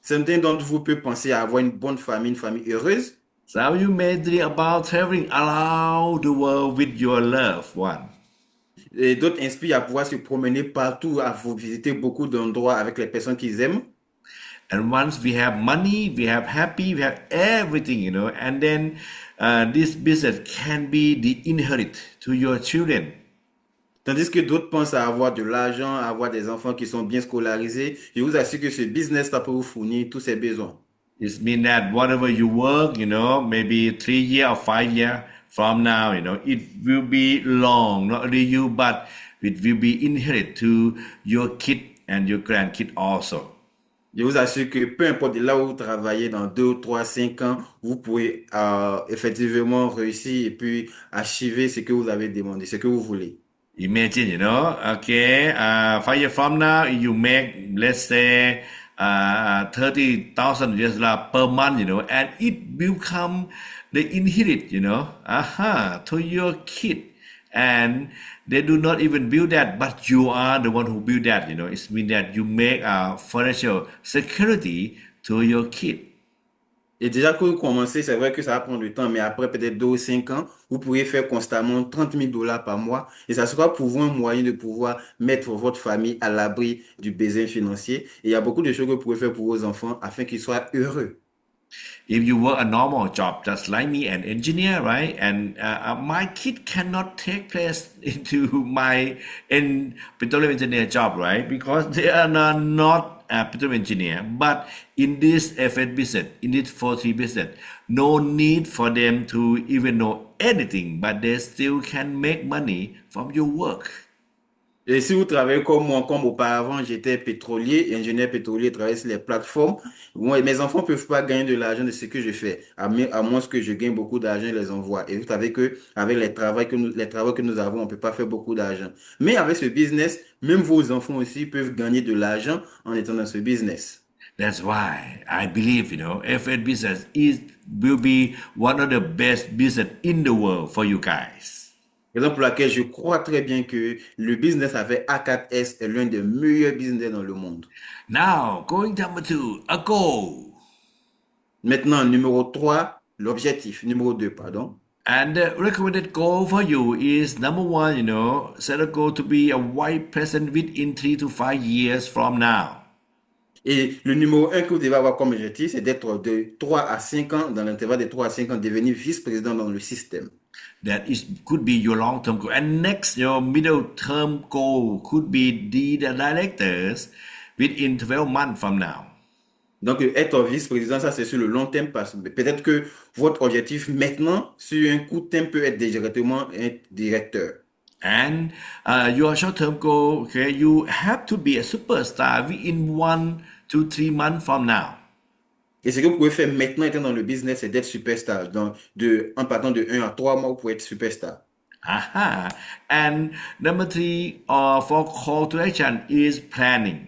certains d'entre vous peuvent penser à avoir une bonne famille, une famille heureuse. Some of you may dream about traveling around the world with your loved one. Et d'autres inspirent à pouvoir se promener partout, à vous visiter beaucoup d'endroits avec les personnes qu'ils aiment. And once we have money, we have happy, we have everything, and then this business can be the inherit to your children. Tandis que d'autres pensent à avoir de l'argent, à avoir des enfants qui sont bien scolarisés. Je vous assure que ce business-là peut vous fournir tous ces besoins. It means that whatever you work, maybe 3 year or 5 year from now, it will be long, not only you, but it will be inherit to your kid and your grandkid also. Je vous assure que peu importe là où vous travaillez dans 2, 3, 5 ans, vous pouvez effectivement réussir et puis achever ce que vous avez demandé, ce que vous voulez. Imagine, okay, 5 years from now, you make, let's say, $30,000 per month, and it will come the inherit, to your kid. And they do not even build that, but you are the one who build that, It means that you make a financial security to your kid. Et déjà que vous commencez, c'est vrai que ça va prendre du temps, mais après peut-être 2 ou 5 ans, vous pourrez faire constamment $30,000 par mois et ça sera pour vous un moyen de pouvoir mettre votre famille à l'abri du besoin financier. Et il y a beaucoup de choses que vous pouvez faire pour vos enfants afin qu'ils soient heureux. If you work a normal job, just like me, an engineer, right? And my kid cannot take place into my petroleum engineer job, right? Because they are not a petroleum engineer. But in this FS business, in this 4T business, no need for them to even know anything, but they still can make money from your work. Et si vous travaillez comme moi, comme auparavant, j'étais pétrolier, ingénieur pétrolier, travaillais sur les plateformes. Moi, mes enfants ne peuvent pas gagner de l'argent de ce que je fais, à moins que je gagne beaucoup d'argent et les envoie. Et vous savez que avec les travaux que nous avons, on ne peut pas faire beaucoup d'argent. Mais avec ce business, même vos enfants aussi peuvent gagner de l'argent en étant dans ce business. That's why I believe, FS business will be one of the best business in the world for you guys. Raison pour laquelle je crois très bien que le business avec A4S est l'un des meilleurs business dans le monde. Now, going number 2, a goal. Maintenant, numéro 3, l'objectif. Numéro 2, pardon. And the recommended goal for you is number 1, set a goal to be a white president within 3 to 5 years from now. Et le numéro 1 que vous devez avoir comme objectif, c'est d'être de 3 à 5 ans, dans l'intervalle de 3 à 5 ans, devenir vice-président dans le système. That could be your long-term goal. And next, your middle-term goal could be the directors within 12 months from now. Donc, être vice-président, ça, c'est sur le long terme. Parce que peut-être que votre objectif maintenant, sur un coup de temps, peut être directement un directeur. And your short-term goal, okay, you have to be a superstar within 1 to 3 months from now. Et ce que vous pouvez faire maintenant, étant dans le business, c'est d'être superstar. Donc, en partant de 1 à 3 mois, vous pouvez être superstar. Aha. And number 3 for call to action is planning.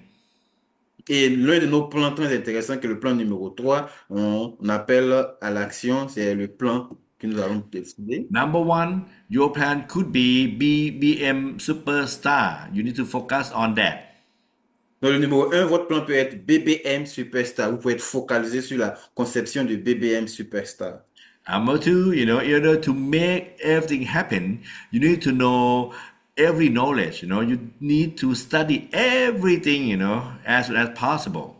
Et l'un de nos plans très intéressants, que le plan numéro 3, on appelle à l'action, c'est le plan que nous avons décidé. Number 1, your plan could be BBM superstar. You need to focus on that. Donc, le numéro 1, votre plan peut être BBM Superstar. Vous pouvez être focalisé sur la conception de BBM Superstar. Number 2, in order to make everything happen, you need to know every knowledge. You need to study everything, as soon as possible.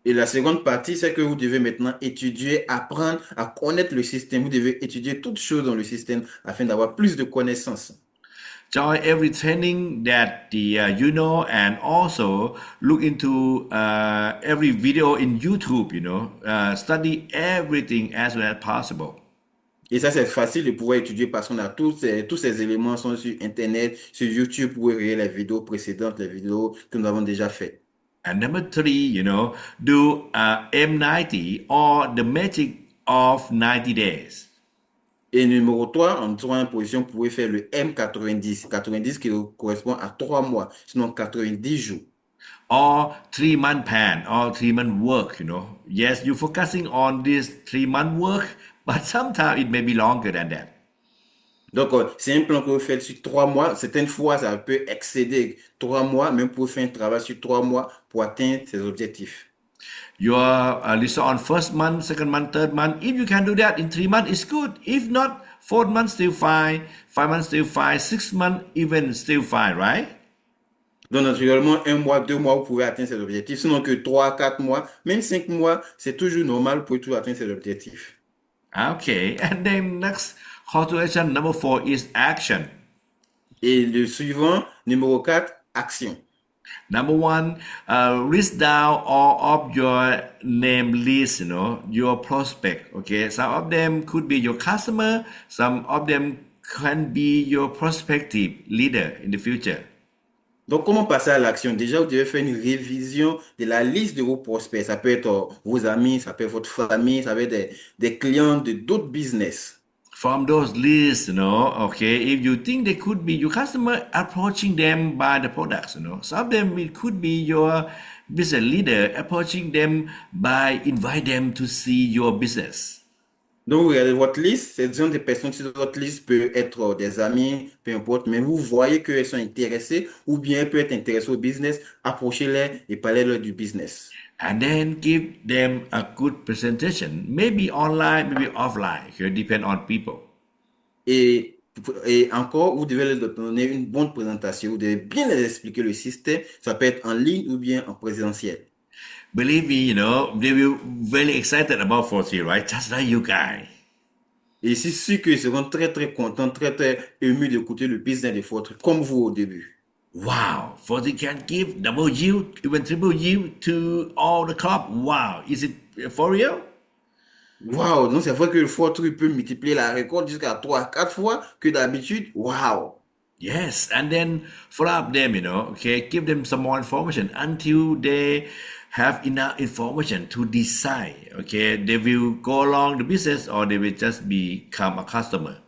Et la seconde partie, c'est que vous devez maintenant étudier, apprendre à connaître le système. Vous devez étudier toutes choses dans le système afin d'avoir plus de connaissances. Join every training that you know, and also look into every video in YouTube, study everything as soon as possible. Et ça, c'est facile de pouvoir étudier parce qu'on a tous ces éléments sont sur Internet, sur YouTube, pour regarder les vidéos précédentes, les vidéos que nous avons déjà faites. And number 3, do M90 or the magic of 90 days. Et numéro 3, en troisième position, vous pouvez faire le M90. 90 qui correspond à 3 mois, sinon 90 jours. Or 3-month plan, or 3-month work, Yes, you're focusing on this 3-month work, but sometimes it may be longer than that. Donc, c'est un plan que vous faites sur 3 mois. Certaines fois, ça peut excéder 3 mois, même pour faire un travail sur 3 mois pour atteindre ses objectifs. You are listed on first month, second month, third month. If you can do that in 3 months, it's good. If not, 4 months still fine, 5 months still fine, 6 months even still fine, right? Donc, naturellement, 1 mois, 2 mois, vous pouvez atteindre ses objectifs. Sinon que 3, 4 mois, même 5 mois, c'est toujours normal pour tout atteindre ses objectifs. Okay, and then next call to action number 4 is action. Et le suivant, numéro 4, action. Number one, list down all of your name list, your prospect. Okay, some of them could be your customer, some of them can be your prospective leader in the future. Donc, comment passer à l'action? Déjà, vous devez faire une révision de la liste de vos prospects. Ça peut être vos amis, ça peut être votre famille, ça peut être des clients de d'autres business. From those lists, okay, if you think they could be your customer, approaching them by the products, some of them it could be your business leader approaching them by invite them to see your business. Donc, vous regardez votre liste, ces gens des personnes sur votre liste peuvent être des amis, peu importe, mais vous voyez qu'elles sont intéressées ou bien elles peuvent être intéressées au business, approchez-les et parlez-leur du business. And then give them a good presentation, maybe online, maybe offline, it depends on people. Et, et encore, vous devez leur donner une bonne présentation, vous devez bien les expliquer le système, ça peut être en ligne ou bien en présentiel. Believe me, they will very excited about 40, right? Just like you guys. Et c'est sûr qu'ils seront très très contents, très très émus d'écouter le business de votre comme vous au début. Wow, 40 can give double yield, even triple yield to all the crop. Wow, is it for real? Waouh, donc c'est vrai que le Fort peut multiplier la récolte jusqu'à 3 à 4 fois que d'habitude. Waouh. Yes, and then follow up them, okay, give them some more information until they have enough information to decide, okay, they will go along the business or they will just become a customer.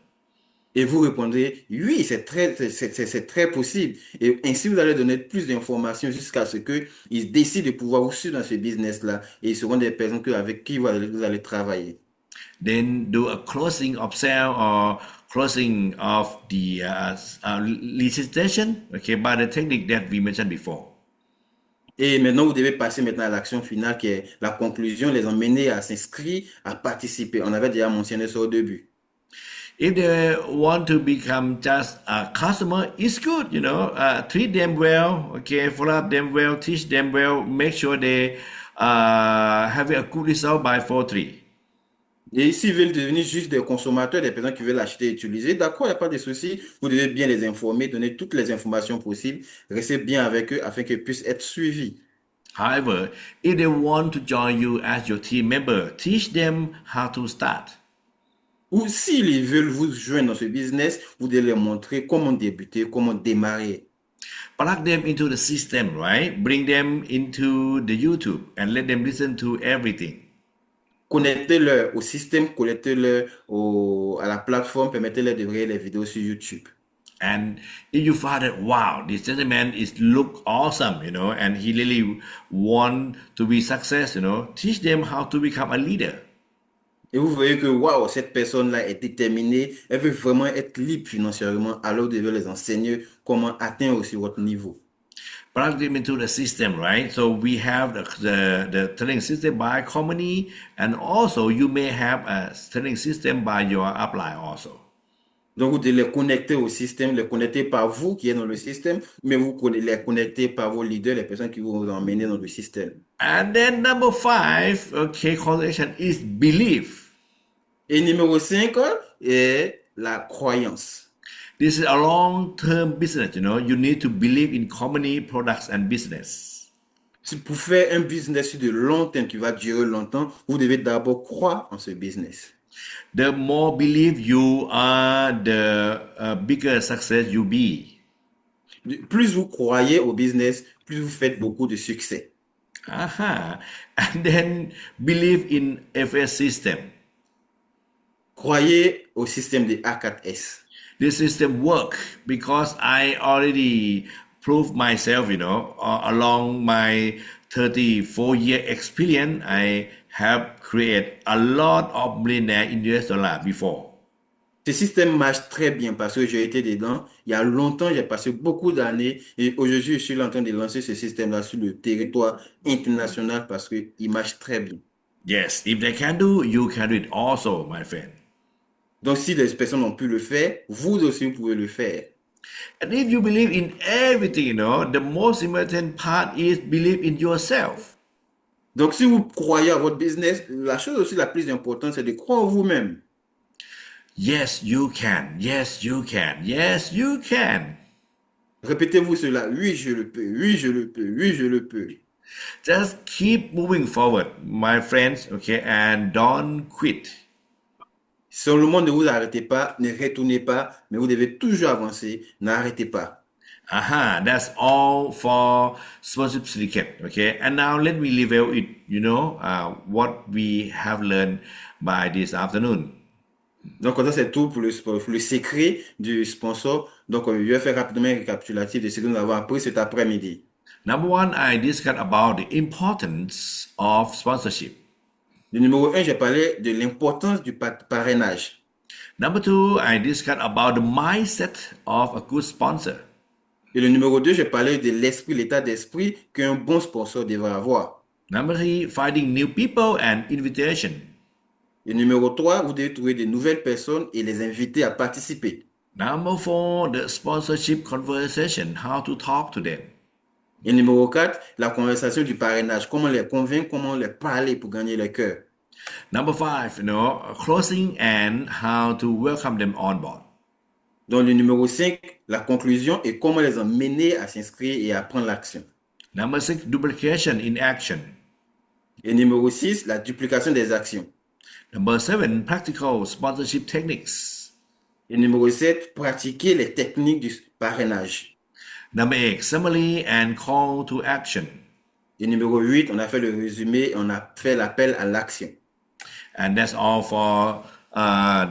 Et vous répondrez, oui, c'est très possible. Et ainsi, vous allez donner plus d'informations jusqu'à ce qu'ils décident de pouvoir vous suivre dans ce business-là. Et ils seront des personnes avec qui vous allez travailler. Then do a closing of sale or closing of the licitation, okay, by the technique that we mentioned before. Et maintenant, vous devez passer maintenant à l'action finale qui est la conclusion, les emmener à s'inscrire, à participer. On avait déjà mentionné ça au début. If they want to become just a customer, it's good, treat them well, okay, follow up them well, teach them well, make sure they have a good result by 4-3. Et s'ils veulent devenir juste des consommateurs, des personnes qui veulent acheter et utiliser, d'accord, il n'y a pas de souci. Vous devez bien les informer, donner toutes les informations possibles, rester bien avec eux afin qu'ils puissent être suivis. However, if they want to join you as your team member, teach them how to start. Ou s'ils veulent vous joindre dans ce business, vous devez leur montrer comment débuter, comment démarrer. Plug them into the system, right? Bring them into the YouTube and let them listen to everything. Connectez-leur au système, connectez-leur à la plateforme, permettez-leur de regarder les vidéos sur YouTube. And if you find that, wow, this gentleman is look awesome, and he really want to be success, teach them how to become a leader. Et vous voyez que, waouh, cette personne-là est déterminée, elle veut vraiment être libre financièrement, alors vous devez les enseigner comment atteindre aussi votre niveau. Plug them into the system, right? So we have the training system by company, and also you may have a training system by your upline also. Donc, vous devez les connecter au système, les connecter par vous qui êtes dans le système, mais vous les connecter par vos leaders, les personnes qui vont vous emmener dans le système. And then number 5, okay, connection is belief. Et numéro 5 est la croyance. This is a long-term business, you need to believe in company, products, and business. Pour faire un business de long terme qui va durer longtemps, vous devez d'abord croire en ce business. The more believe you are, the bigger success you be. Plus vous croyez au business, plus vous faites beaucoup de succès. And then believe in FS system. Croyez au système de A4S. This system work because I already proved myself, along my 34-year experience, I have created a lot of millionaire in US dollar before. Ce système marche très bien parce que j'ai été dedans. Il y a longtemps, j'ai passé beaucoup d'années et aujourd'hui, je suis en train de lancer ce système-là sur le territoire international parce qu'il marche très bien. Yes, if they can do, you can do it also, my friend. Donc, si les personnes ont pu le faire, vous aussi, vous pouvez le faire. And if you believe in everything, the most important part is believe in yourself. Donc, si vous croyez à votre business, la chose aussi la plus importante, c'est de croire en vous-même. Yes, you can. Yes, you can. Yes, you can. Répétez-vous cela. Oui, je le peux. Oui, je le peux. Oui, je le peux. Just keep moving forward, my friends, okay, and don't quit. Seulement ne vous arrêtez pas, ne retournez pas, mais vous devez toujours avancer. N'arrêtez pas. Aha, that's all for sponsorship syndicate, okay? And now let me review it, what we have learned by this afternoon. Donc, ça, c'est tout pour le secret du sponsor. Donc, je vais faire rapidement un récapitulatif de ce que nous avons appris cet après-midi. Number one, I discussed about the importance of sponsorship. Le numéro un, j'ai parlé de l'importance du parrainage. Number two, I discussed about the mindset of a good sponsor. Et le numéro 2, j'ai parlé de l'esprit, l'état d'esprit qu'un bon sponsor devrait avoir. Number three, finding new people and invitation. Le numéro 3, vous devez trouver de nouvelles personnes et les inviter à participer. Number four, the sponsorship conversation, how to talk to them. Et numéro 4, la conversation du parrainage. Comment les convaincre, comment les parler pour gagner leur cœur. Number five, closing and how to welcome them on board. Dans le numéro 5, la conclusion et comment les emmener à s'inscrire et à prendre l'action. Number six, duplication in action. Et numéro 6, la duplication des actions. Number seven, practical sponsorship techniques. Et numéro 7, pratiquer les techniques du parrainage. Number eight, summary and call to action. Et numéro 8, on a fait le résumé, on a fait l'appel à l'action. And that's all for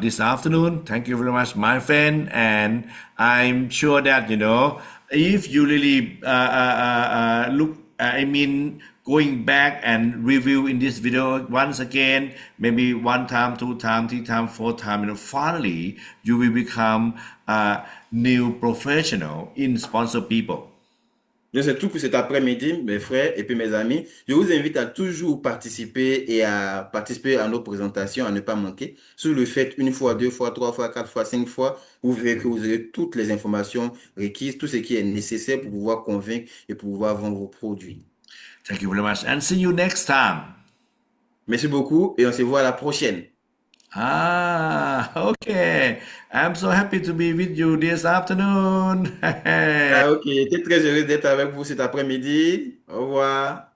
this afternoon. Thank you very much, my friend. And I'm sure that, if you really going back and review in this video once again, maybe one time, two time, three time, four time, finally you will become a new professional in sponsor people. Donc, c'est tout pour cet après-midi, mes frères et puis mes amis. Je vous invite à toujours participer et à participer à nos présentations, à ne pas manquer. Si vous le faites une fois, deux fois, trois fois, quatre fois, cinq fois, vous verrez que vous aurez toutes les informations requises, tout ce qui est nécessaire pour pouvoir convaincre et pour pouvoir vendre vos produits. Thank you very much and see you next time. Merci beaucoup et on se voit à la prochaine. Okay. I'm so happy to be with you this afternoon. Ok, j'étais très heureux d'être avec vous cet après-midi. Au revoir.